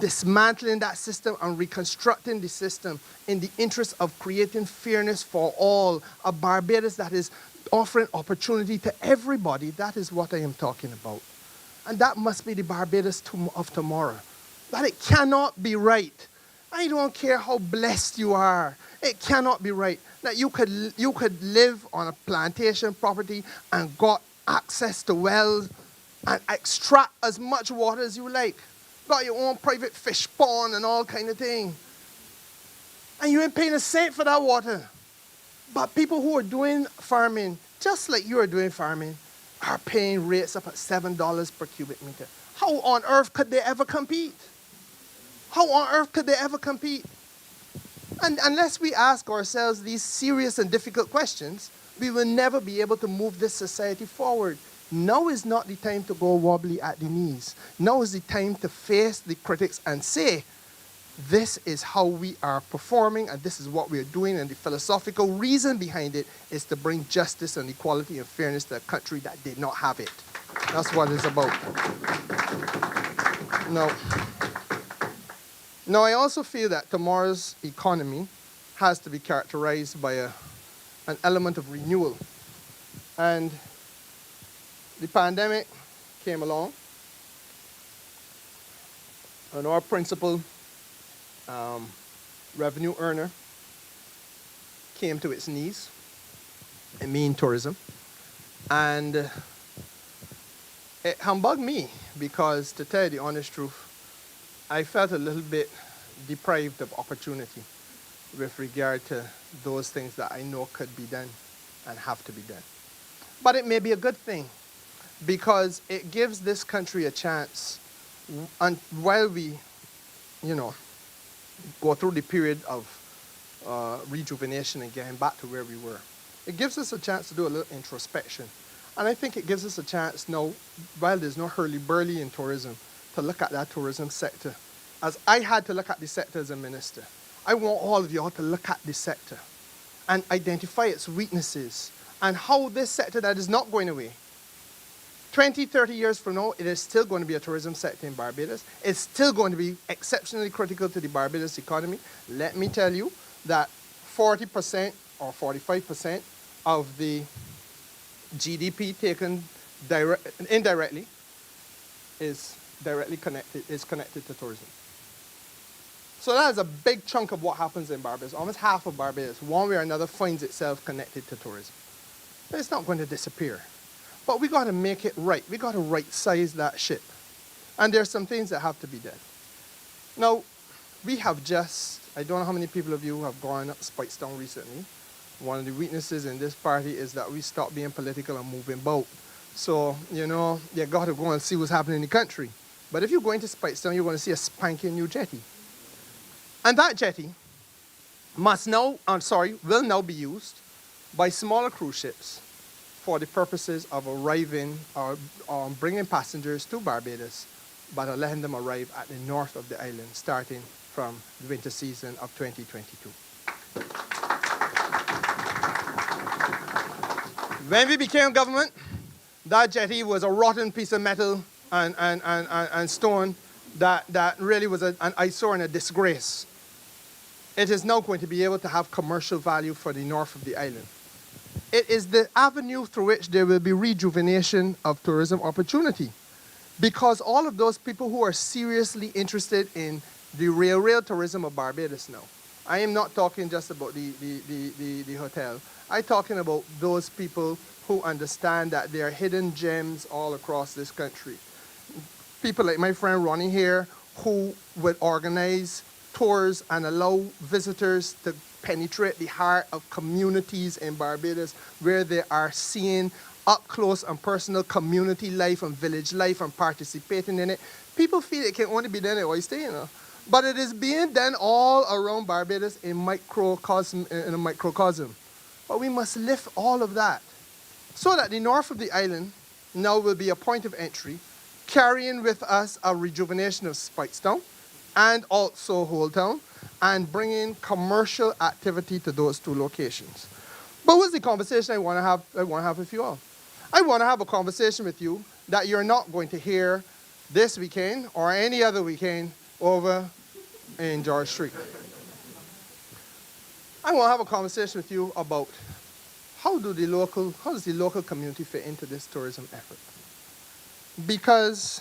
dismantling that system and reconstructing the system in the interest of creating fairness for all, a Barbados that is offering opportunity to everybody, that is what I am talking about. And that must be the Barbados of tomorrow. But it cannot be right. I don't care how blessed you are. It cannot be right that you could live on a plantation property and got access to wells and extract as much water as you like. Got your own private fish pond and all kind of thing. And you ain't paying a cent for that water. But people who are doing farming, just like you are doing farming, are paying rates up at $7 per cubic meter. How on earth could they ever compete? How on earth could they ever compete? And unless we ask ourselves these serious and difficult questions, we will never be able to move this society forward. Now is not the time to go wobbly at the knees. Now is the time to face the critics and say, this is how we are performing and this is what we are doing, and the philosophical reason behind it is to bring justice and equality and fairness to a country that did not have it. That's what it's about. Now, I also feel that tomorrow's economy has to be characterized by an element of renewal. And the pandemic came along, and our principal revenue earner came to its knees, I mean tourism, and it humbugged me because, to tell you the honest truth, I felt a little bit deprived of opportunity with regard to those things that I know could be done and have to be done. But it may be a good thing because it gives this country a chance, and while we, go through the period of rejuvenation and getting back to where we were. It gives us a chance to do a little introspection. And I think it gives us a chance now, while there's no hurly-burly in tourism, to look at that tourism sector. As I had to look at the sector as a minister, I want all of you all to look at this sector and identify its weaknesses and how this sector that is not going away 20, 30 years from now, it is still going to be a tourism sector in Barbados. It's still going to be exceptionally critical to the Barbados economy. Let me tell you that 40% or 45% of the GDP taken indirectly is connected to tourism. So that is a big chunk of what happens in Barbados. Almost half of Barbados, one way or another, finds itself connected to tourism. But it's not going to disappear. But we got to make it right. We got to right-size that ship. And there's some things that have to be done. Now, we have just, I don't know how many people of you have gone up Spikestown recently. One of the weaknesses in this party is that we stop being political and moving boat. So, you know, you got to go and see what's happening in the country. But if you're going to Spikestown, you're going to see a spanking new jetty. And that jetty will now be used by smaller cruise ships for the purposes of arriving or bringing passengers to Barbados, but letting them arrive at the north of the island, starting from the winter season of 2022. When we became government, that jetty was a rotten piece of metal and stone that really was an eyesore and a disgrace. It is now going to be able to have commercial value for the north of the island. It is the avenue through which there will be rejuvenation of tourism opportunity, because all of those people who are seriously interested in the rail tourism of Barbados now. I am not talking just about the hotel. I'm talking about those people who understand that there are hidden gems all across this country. People like my friend Ronnie here, who would organize tours and allow visitors to penetrate the heart of communities in Barbados, where they are seeing up close and personal community life and village life and participating in it. People feel it can only be done at Oyster, you know. But it is being done all around Barbados in a microcosm. But we must lift all of that so that the north of the island now will be a point of entry, carrying with us a rejuvenation of Spikestown and also Old Town, and bringing commercial activity to those two locations. But what's the conversation I want to have with you all? I want to have a conversation with you that you're not going to hear this weekend or any other weekend over in George Street. I want to have a conversation with you about how does the local community fit into this tourism effort? Because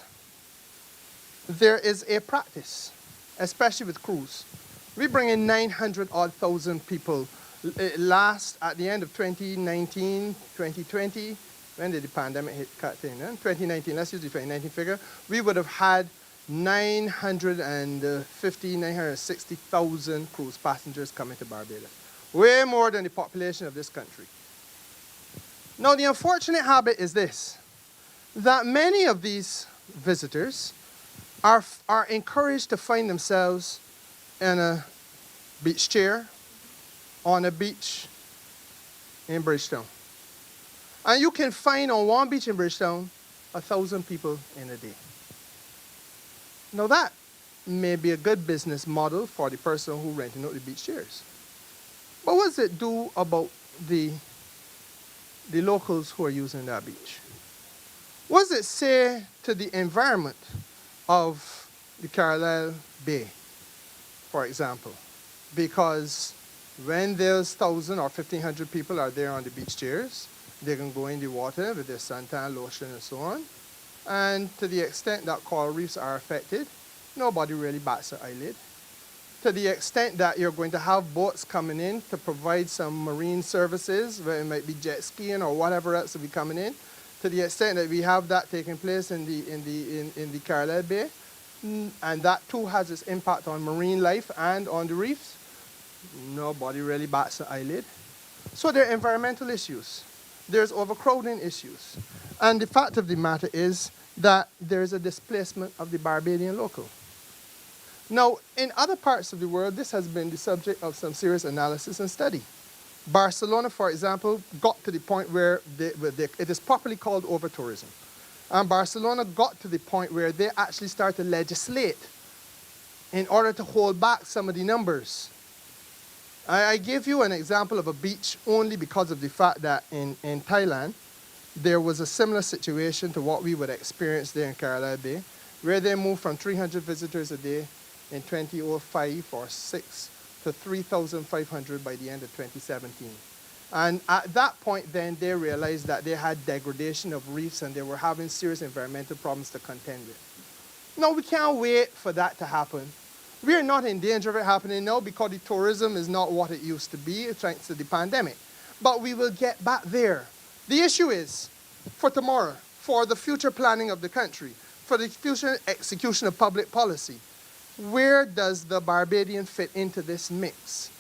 there is a practice, especially with cruise. We bring in 900,000 people. At the end of 2019, 2020, when did the pandemic hit cut in? 2019, let's use the 2019 figure. We would have had 960,000 cruise passengers coming to Barbados. Way more than the population of this country. Now, the unfortunate habit is this, that many of these visitors are encouraged to find themselves in a beach chair on a beach in Bridgetown. And you can find on one beach in Bridgetown 1,000 people in a day. Now that may be a good business model for the person who renting out the beach chairs. But what does it do about the locals who are using that beach? What does it say to the environment of the Carlisle Bay, for example? Because when those 1,000 or 1,500 people are there on the beach chairs, they can go in the water with their suntan lotion and so on. And to the extent that coral reefs are affected, nobody really bats an eyelid. To the extent that you're going to have boats coming in to provide some marine services, where it might be jet skiing or whatever else will be coming in, to the extent that we have that taking place in the Carlisle Bay, and that too has its impact on marine life and on the reefs, nobody really bats an eyelid. So there are environmental issues. There's overcrowding issues. And the fact of the matter is that there's a displacement of the Barbadian local. Now, in other parts of the world, this has been the subject of some serious analysis and study. Barcelona, for example, got to the point where it is properly called over-tourism. And Barcelona got to the point where they actually started to legislate in order to hold back some of the numbers. I give you an example of a beach only because of the fact that in Thailand, there was a similar situation to what we would experience there in Carlisle Bay, where they moved from 300 visitors a day in 2005 or 6 to 3,500 by the end of 2017. And at that point then, they realized that they had degradation of reefs and they were having serious environmental problems to contend with. Now, we can't wait for that to happen. We are not in danger of it happening now because the tourism is not what it used to be thanks to the pandemic. But we will get back there. The issue is, for tomorrow, for the future planning of the country, for the future execution of public policy, where does the Barbadian fit into this mix?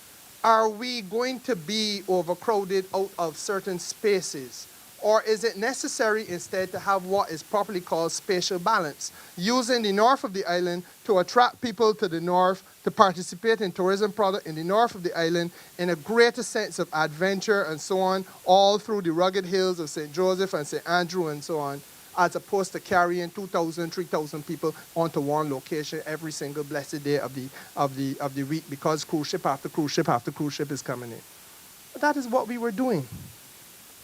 Are we going to be overcrowded out of certain spaces? Or is it necessary instead to have what is properly called spatial balance, using the north of the island to attract people to the north, to participate in tourism product in the north of the island in a greater sense of adventure and so on, all through the rugged hills of St. Joseph and St. Andrew and so on, as opposed to carrying 2,000, 3,000 people onto one location every single blessed day of the week because cruise ship after cruise ship after cruise ship is coming in. But that is what we were doing.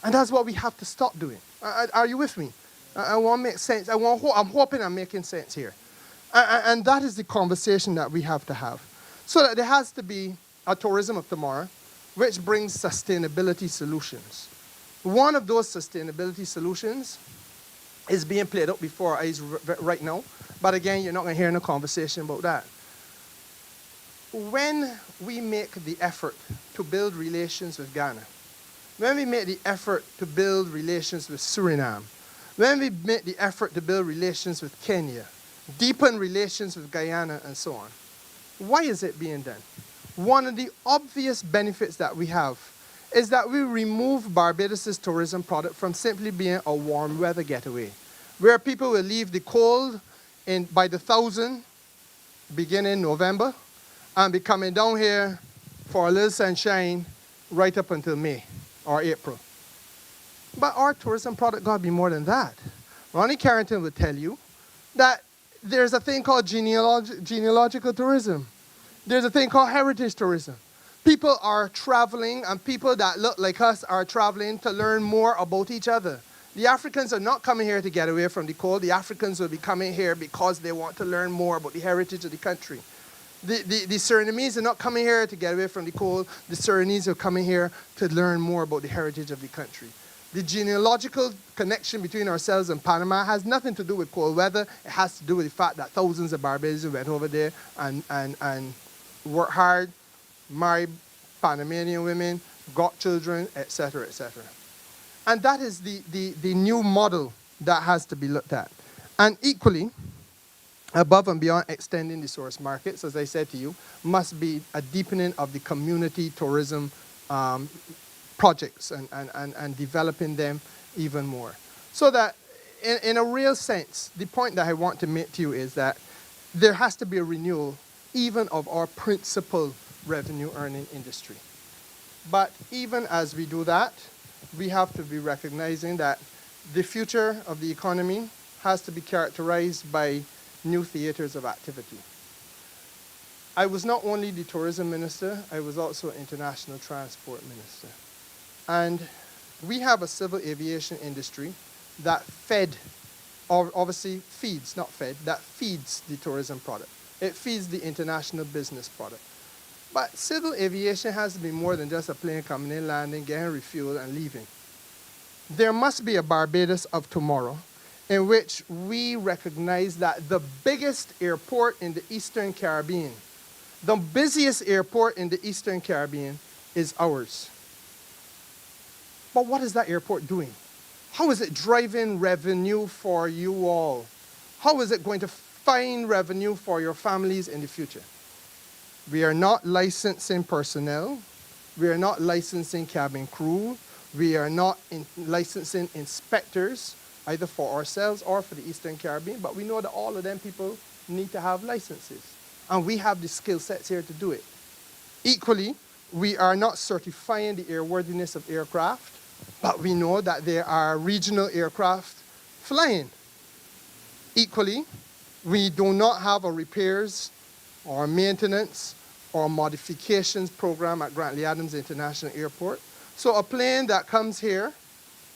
And that's what we have to stop doing. Are you with me? I want to make sense. I'm hoping I'm making sense here. And that is the conversation that we have to have. So that there has to be a tourism of tomorrow which brings sustainability solutions. One of those sustainability solutions is being played out before our eyes right now. But again, you're not going to hear no conversation about that. When we make the effort to build relations with Ghana, when we make the effort to build relations with Suriname, when we make the effort to build relations with Kenya, deepen relations with Guyana and so on, why is it being done? One of the obvious benefits that we have is that we remove Barbados' tourism product from simply being a warm weather getaway, where people will leave the cold by the thousand beginning November and be coming down here for a little sunshine right up until May or April. But our tourism product got to be more than that. Ronnie Carrington will tell you that there's a thing called genealogical tourism. There's a thing called heritage tourism. People are traveling, and people that look like us are traveling to learn more about each other. The Africans are not coming here to get away from the cold. The Africans will be coming here because they want to learn more about the heritage of the country. The Surinamese are not coming here to get away from the cold. The Surinamese are coming here to learn more about the heritage of the country. The genealogical connection between ourselves and Panama has nothing to do with cold weather. It has to do with the fact that thousands of Barbadians went over there and worked hard, married Panamanian women, got children, etc., etc. And that is the new model that has to be looked at. And equally, above and beyond extending the source markets, as I said to you, must be a deepening of the community tourism projects and developing them even more. So that in a real sense, the point that I want to make to you is that there has to be a renewal even of our principal revenue earning industry. But even as we do that, we have to be recognizing that the future of the economy has to be characterized by new theaters of activity. I was not only the tourism minister, I was also international transport minister. And we have a civil aviation industry that obviously feeds, not fed, that feeds the tourism product. It feeds the international business product. But civil aviation has to be more than just a plane coming in, landing, getting refueled, and leaving. There must be a Barbados of tomorrow in which we recognize that the biggest airport in the Eastern Caribbean, the busiest airport in the Eastern Caribbean is ours. But what is that airport doing? How is it driving revenue for you all? How is it going to find revenue for your families in the future? We are not licensing personnel. We are not licensing cabin crew. We are not licensing inspectors, either for ourselves or for the Eastern Caribbean, but we know that all of them people need to have licenses. And we have the skill sets here to do it. Equally, we are not certifying the airworthiness of aircraft, but we know that there are regional aircraft flying. Equally, we do not have a repairs or maintenance or modifications program at Grantley Adams International Airport. So a plane that comes here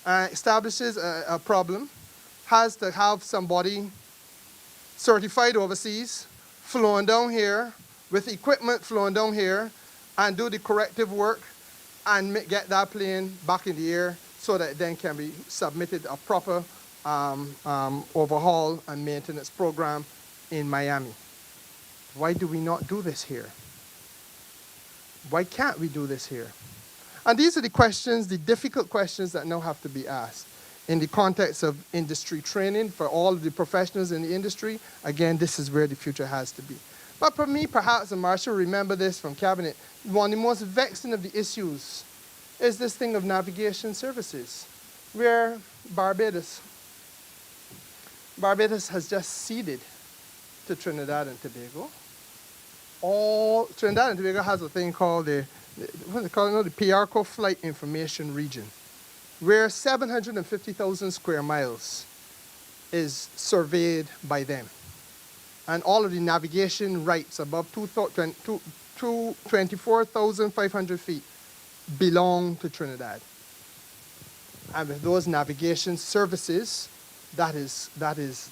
establishes a problem, has to have somebody certified overseas, flowing down here, with equipment flowing down here, and do the corrective work and get that plane back in the air so that it then can be submitted a proper overhaul and maintenance program in Miami. Why do we not do this here? Why can't we do this here? And these are the questions, the difficult questions that now have to be asked. In the context of industry training for all of the professionals in the industry, again, this is where the future has to be. But for me, perhaps, and Marshall remember this from Cabinet, one of the most vexing of the issues is this thing of navigation services, where Barbados has just ceded to Trinidad and Tobago. Trinidad and Tobago has a thing called the PRCO Flight Information Region, where 750,000 square miles is surveyed by them. And all of the navigation rights above 24,500 feet belong to Trinidad. And with those navigation services, that is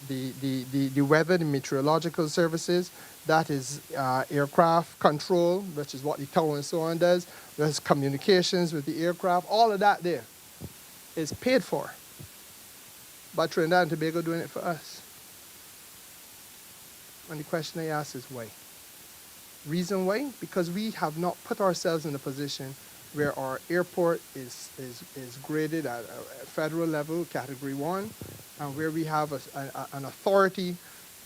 the weather, the meteorological services, that is aircraft control, which is what the tower and so on does. There's communications with the aircraft. All of that there is paid for by Trinidad and Tobago doing it for us. And the question I ask is why? Reason why? Because we have not put ourselves in a position where our airport is graded at a federal level, Category 1, and where we have an authority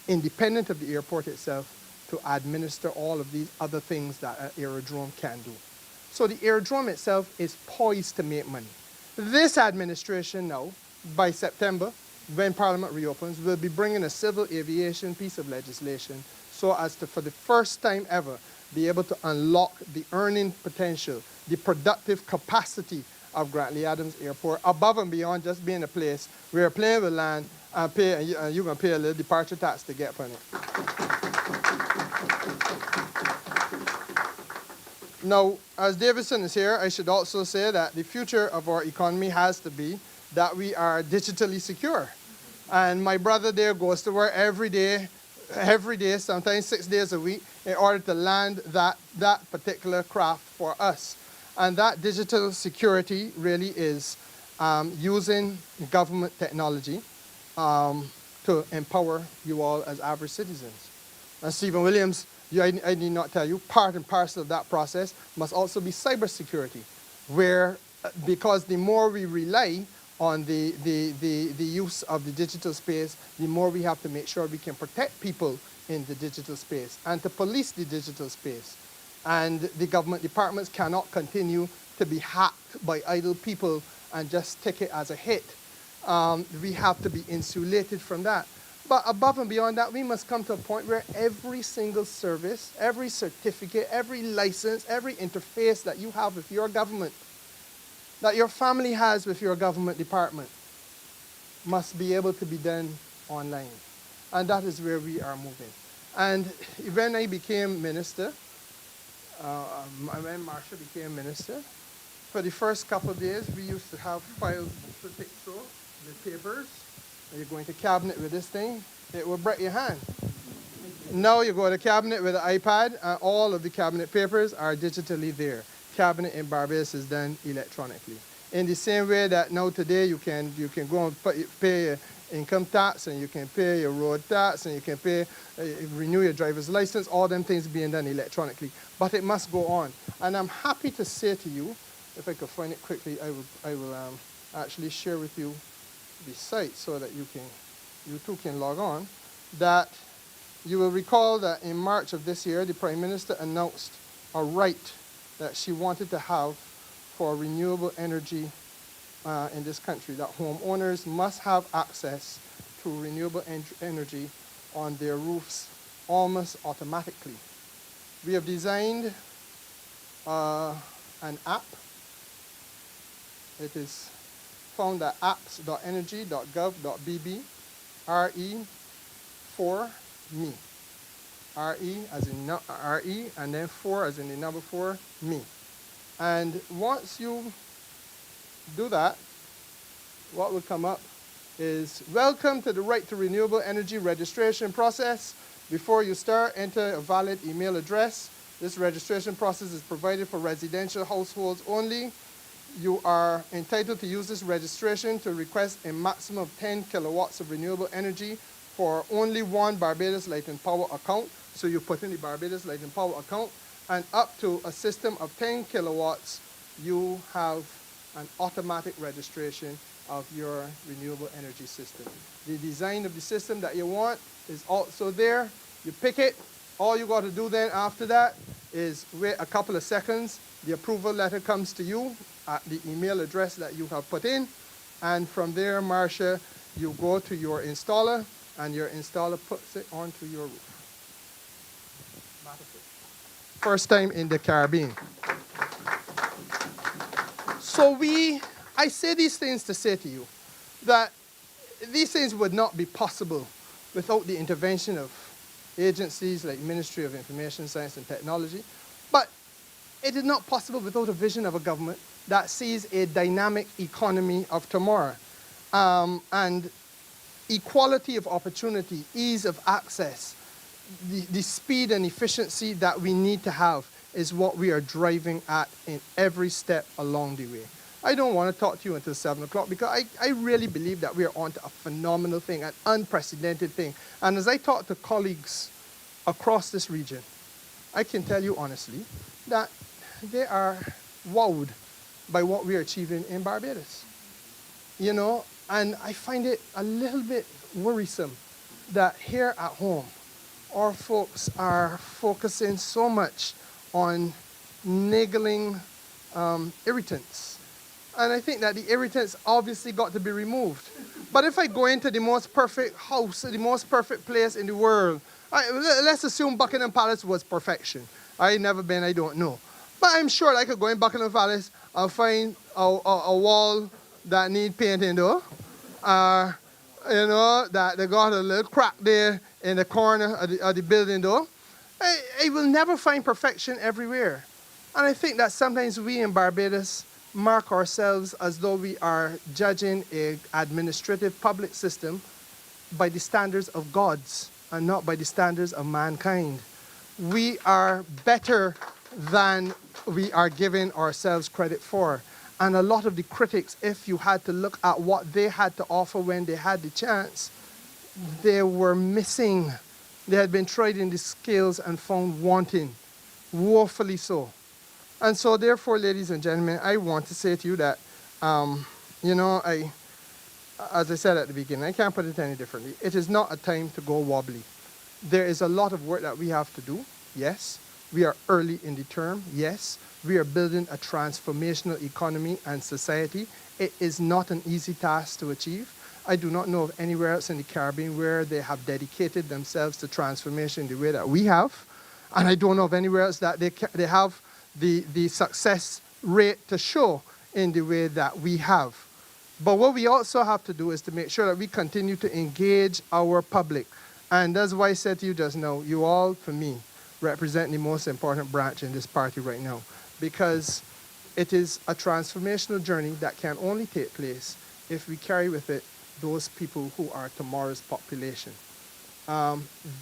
independent of the airport itself to administer all of these other things that an aerodrome can do. So the aerodrome itself is poised to make money. This administration now, by September, when Parliament reopens, will be bringing a civil aviation piece of legislation so as to, for the first time ever, be able to unlock the earning potential, the productive capacity of Grantley Adams Airport, above and beyond just being a place where a plane will land and you're going to pay a little departure tax to get from it. Now, as Davidson is here, I should also say that the future of our economy has to be that we are digitally secure. And my brother there goes to work every day, sometimes 6 days a week, in order to land that particular craft for us. And that digital security really is using government technology to empower you all as average citizens. And Stephen Williams, I need not tell you, part and parcel of that process must also be cybersecurity, where, because the more we rely on the use of the digital space, the more we have to make sure we can protect people in the digital space and to police the digital space. And the government departments cannot continue to be hacked by idle people and just take it as a hit. We have to be insulated from that. But above and beyond that, we must come to a point where every single service, every certificate, every license, every interface that you have with your government, that your family has with your government department, must be able to be done online. And that is where we are moving. And when I became minister, when Marsha became minister, for the first couple of days, we used to have files to take through, the papers. You're going to cabinet with this thing, it will break your hand. Now you go to cabinet with an iPad, and all of the cabinet papers are digitally there. Cabinet in Barbados is done electronically. In the same way that now today you can go and pay your income tax, and you can pay your road tax, and you can renew your driver's license, all them things being done electronically. But it must go on. And I'm happy to say to you, if I could find it quickly, I will actually share with you the site so that you too can log on, that you will recall that in March of this year, the Prime Minister announced a right that she wanted to have for renewable energy in this country, that homeowners must have access to renewable energy on their roofs almost automatically. We have designed an app. It is found at apps.energy.gov.bb, RE for me. RE as in RE, and then 4 as in the number 4, me. And once you do that, what will come up is welcome to the Right to Renewable Energy registration process. Before you start, enter a valid email address. This registration process is provided for residential households only. You are entitled to use this registration to request a maximum of 10 kilowatts of renewable energy for only one Barbados Light and Power account. So you put in the Barbados Light and Power account, and up to a system of 10 kilowatts, you have an automatic registration of your renewable energy system. The design of the system that you want is also there. You pick it. All you got to do then after that is wait a couple of seconds. The approval letter comes to you at the email address that you have put in. And from there, Marcia, you go to your installer, and your installer puts it onto your roof. First time in the Caribbean. So I say these things to say to you that these things would not be possible without the intervention of agencies like Ministry of Information, Science and Technology. But it is not possible without a vision of a government that sees a dynamic economy of tomorrow. And equality of opportunity, ease of access, the speed and efficiency that we need to have is what we are driving at in every step along the way. I don't want to talk to you until 7 o'clock because I really believe that we are on to a phenomenal thing, an unprecedented thing. And as I talk to colleagues across this region, I can tell you honestly that they are wowed by what we are achieving in Barbados. You know, and I find it a little bit worrisome that here at home, our folks are focusing so much on niggling irritants. And I think that the irritants obviously got to be removed. But if I go into the most perfect house, the most perfect place in the world, let's assume Buckingham Palace was perfection. I've never been, I don't know. But I'm sure I could go in Buckingham Palace and find a wall that need painting though. You know, that they got a little crack there in the corner of the building though. I will never find perfection everywhere. And I think that sometimes we in Barbados mark ourselves as though we are judging an administrative public system by the standards of gods and not by the standards of mankind. We are better than we are giving ourselves credit for. And a lot of the critics, if you had to look at what they had to offer when they had the chance, they were missing. They had been tried in the scales and found wanting, woefully so. And so therefore, ladies and gentlemen, I want to say to you that, you know, as I said at the beginning, I can't put it any differently. It is not a time to go wobbly. There is a lot of work that we have to do, yes. We are early in the term, yes. We are building a transformational economy and society. It is not an easy task to achieve. I do not know of anywhere else in the Caribbean where they have dedicated themselves to transformation the way that we have. And I don't know of anywhere else that they have the success rate to show in the way that we have. But what we also have to do is to make sure that we continue to engage our public. And that's why I said to you just now, you all, for me, represent the most important branch in this party right now. Because it is a transformational journey that can only take place if we carry with it those people who are tomorrow's population.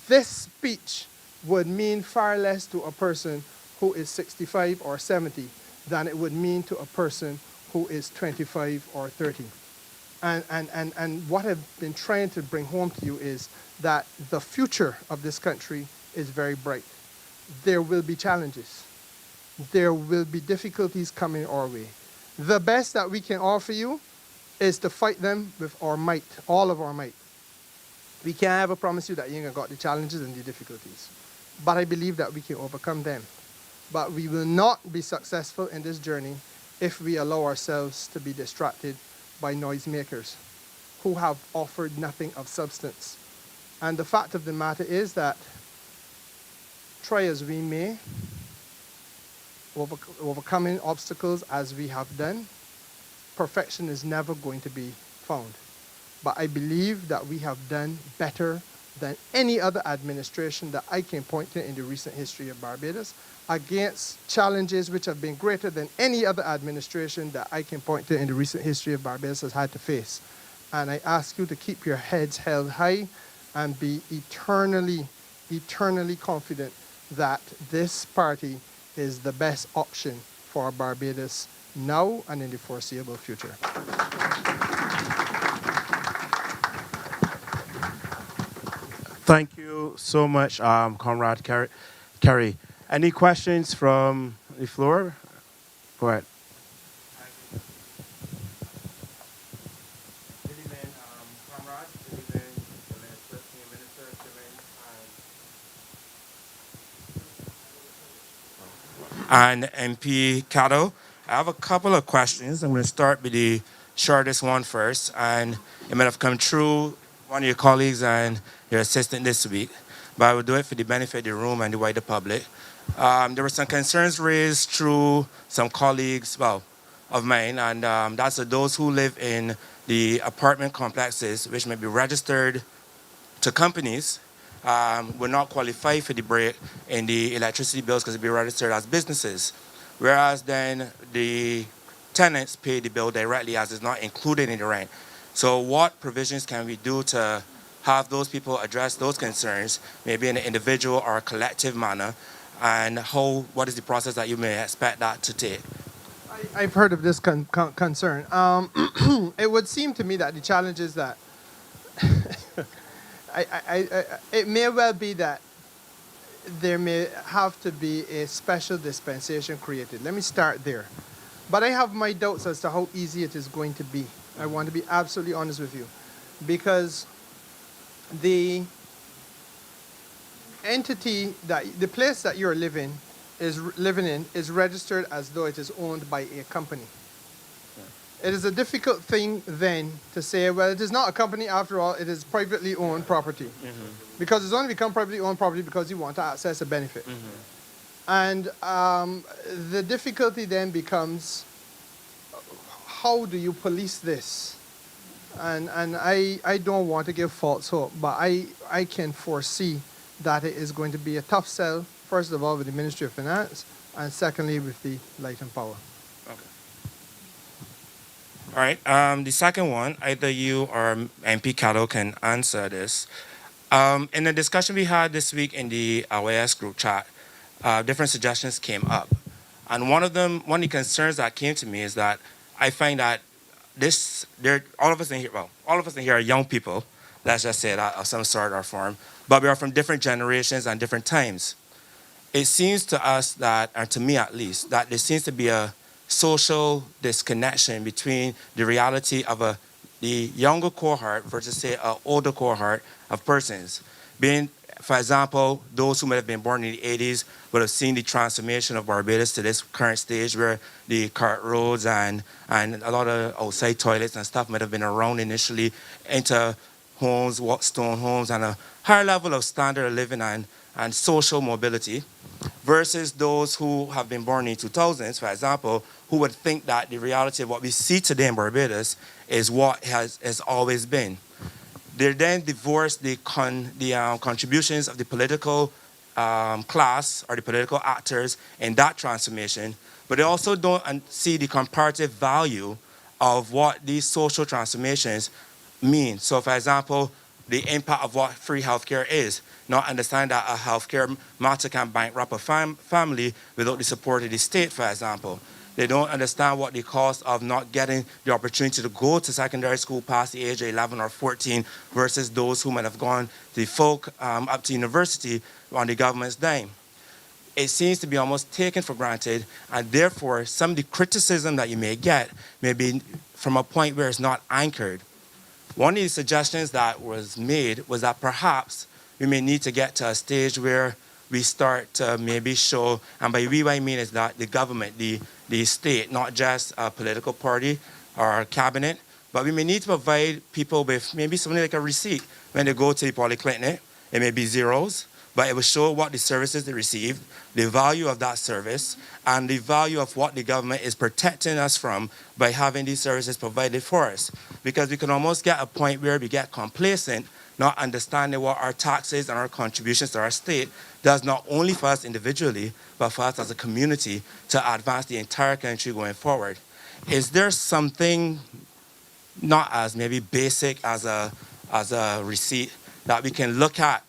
This speech would mean far less to a person who is 65 or 70 than it would mean to a person who is 25 or 30. And what I've been trying to bring home to you is that the future of this country is very bright. There will be challenges. There will be difficulties coming our way. The best that we can offer you is to fight them with our might, all of our might. We can't ever promise you that you ain't gonna got the challenges and the difficulties. But I believe that we can overcome them. But we will not be successful in this journey if we allow ourselves to be distracted by noisemakers who have offered nothing of substance. And the fact of the matter is that try as we may, overcoming obstacles as we have done, perfection is never going to be found. But I believe that we have done better than any other administration that I can point to in the recent history of Barbados, against challenges which have been greater than any other administration that I can point to in the recent history of Barbados has had to face. And I ask you to keep your heads held high and be eternally, eternally confident that this party is the best option for Barbados now and in the foreseeable future. Thank you so much, Comrade Kerry. Any questions from the floor? Go ahead. Good evening, Comrade. Good evening, Senior Minister, and MP Cato. I have a couple of questions. I'm going to start with the shortest one first, and it might have come through one of your colleagues and your assistant this week, but I will do it for the benefit of the room and the wider public. There were some concerns raised through some colleagues, of mine, and that's those who live in the apartment complexes, which may be registered to companies, will not qualify for the break in the electricity bills because it'll be registered as businesses. Whereas then the tenants pay the bill directly as it's not included in the rent. So what provisions can we do to have those people address those concerns, maybe in an individual or a collective manner, and what is the process that you may expect that to take? I've heard of this concern. It would seem to me that the challenge is that it may well be that there may have to be a special dispensation created. Let me start there. But I have my doubts as to how easy it is going to be. I want to be absolutely honest with you. Because the the place that you're living in is registered as though it is owned by a company. It is a difficult thing then to say, well, it is not a company after all, it is privately owned property. Because it's only become privately owned property because you want to access a benefit. And the difficulty then becomes, how do you police this? And I don't want to give false hope, but I can foresee that it is going to be a tough sell, first of all, with the Ministry of Finance, and secondly, with the Light and Power. All right. The second one, either you or MP Cato can answer this. In the discussion we had this week in the AWS group chat, different suggestions came up. And one of the concerns that came to me is that I find that all of us in here are young people, let's just say that of some sort or form, but we are from different generations and different times. It seems to us that, and to me at least, that there seems to be a social disconnection between the reality of the younger cohort versus, say, an older cohort of persons. Being, for example, those who might have been born in the 80s would have seen the transformation of Barbados to this current stage where the cart roads and a lot of outside toilets and stuff might have been around initially, into homes, stone homes, and a higher level of standard of living and social mobility, versus those who have been born in 2000s, for example, who would think that the reality of what we see today in Barbados is what has always been. They then divorce the contributions of the political class or the political actors in that transformation, but they also don't see the comparative value of what these social transformations mean. So, for example, the impact of what free healthcare is, not understand that a healthcare matter can bankrupt a family without the support of the state, for example. They don't understand what the cost of not getting the opportunity to go to secondary school past the age of 11 or 14 versus those who might have gone to folk up to university on the government's dime. It seems to be almost taken for granted, and therefore some of the criticism that you may get may be from a point where it's not anchored. One of the suggestions that was made was that perhaps we may need to get to a stage where we start to maybe show, and by we what I mean is that the government, the state, not just a political party or a cabinet, but we may need to provide people with maybe something like a receipt when they go to the polyclinic. It may be zeros, but it will show what the services they receive, the value of that service, and the value of what the government is protecting us from by having these services provided for us. Because we can almost get a point where we get complacent, not understanding what our taxes and our contributions to our state does not only for us individually, but for us as a community to advance the entire country going forward. Is there something not as maybe basic as a receipt that we can look at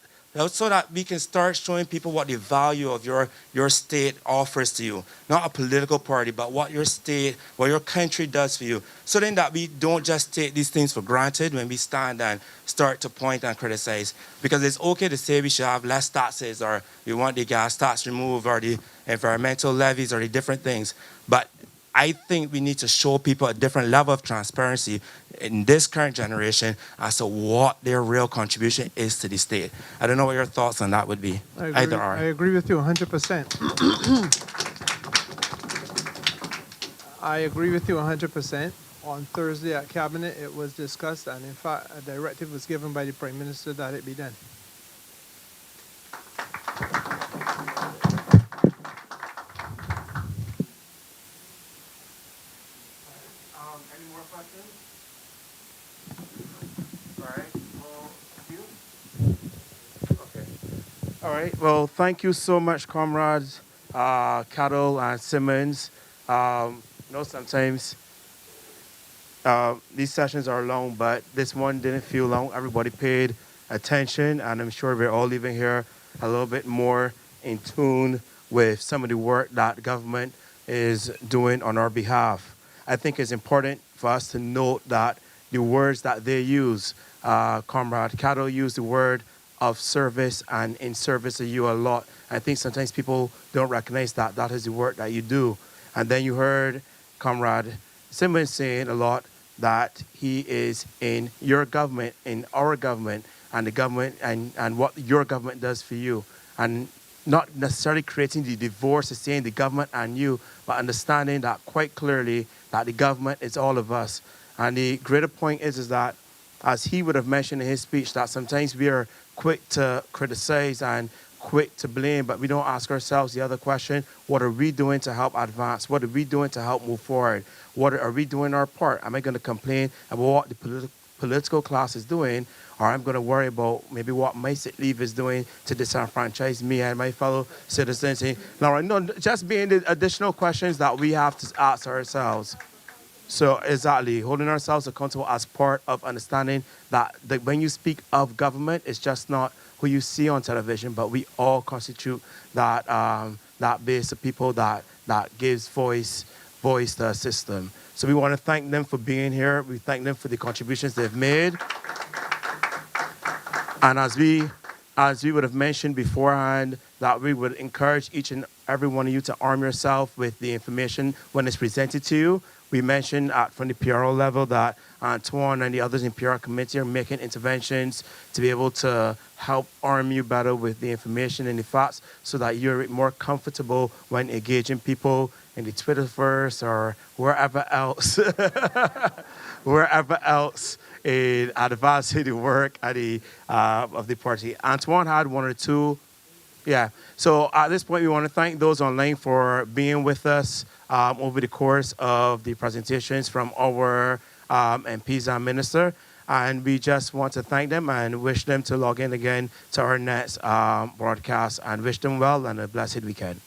so that we can start showing people what the value of your state offers to you? Not a political party, but what your state, what your country does for you. So then that we don't just take these things for granted when we stand and start to point and criticize. Because it's okay to say we should have less taxes, or we want the gas tax removed, or the environmental levies, or the different things. But I think we need to show people a different level of transparency in this current generation as to what their real contribution is to the state. I don't know what your thoughts on that would be. I agree with you 100%. I agree with you 100%. On Thursday at Cabinet, it was discussed, and in fact, a directive was given by the Prime Minister that it be done. Any more questions? All right. Well, you? Okay. All right. Well, thank you so much, comrades, Cattle and Simmons. Sometimes these sessions are long, but this one didn't feel long. Everybody paid attention, and I'm sure we're all leaving here a little bit more in tune with some of the work that the government is doing on our behalf. I think it's important for us to note that the words that they use, Comrade Cattle used the word of service and in service of you a lot. I think sometimes people don't recognize that that is the work that you do. And then you heard Comrade Simmons saying a lot that he is in your government, in our government, and the government and what your government does for you. And not necessarily creating the divorce of saying the government and you, but understanding that quite clearly that the government is all of us. And the greater point is that, as he would have mentioned in his speech, that sometimes we are quick to criticize and quick to blame, but we don't ask ourselves the other question: what are we doing to help advance? What are we doing to help move forward? What are we doing our part? Am I going to complain about what the political class is doing, or I'm going to worry about maybe what my sick leave is doing to disenfranchise me and my fellow citizens? Now, no, just being the additional questions that we have to ask ourselves. So exactly, holding ourselves accountable as part of understanding that when you speak of government, it's just not who you see on television, but we all constitute that that base of people that gives voice to the system. So we want to thank them for being here. We thank them for the contributions they've made. And as we would have mentioned beforehand, that we would encourage each and every one of you to arm yourself with the information when it's presented to you. We mentioned from the PRO level that Antoine and the others in PRO committee are making interventions to be able to help arm you better with the information and the facts so that you're more comfortable when engaging people in the Twitterverse or wherever else, in advancing the work of the party. Antoine had one or two. Yeah. So at this point, we want to thank those online for being with us over the course of the presentations from our MPs and minister. And we just want to thank them and wish them to log in again to our next broadcast, and wish them well and a blessed weekend.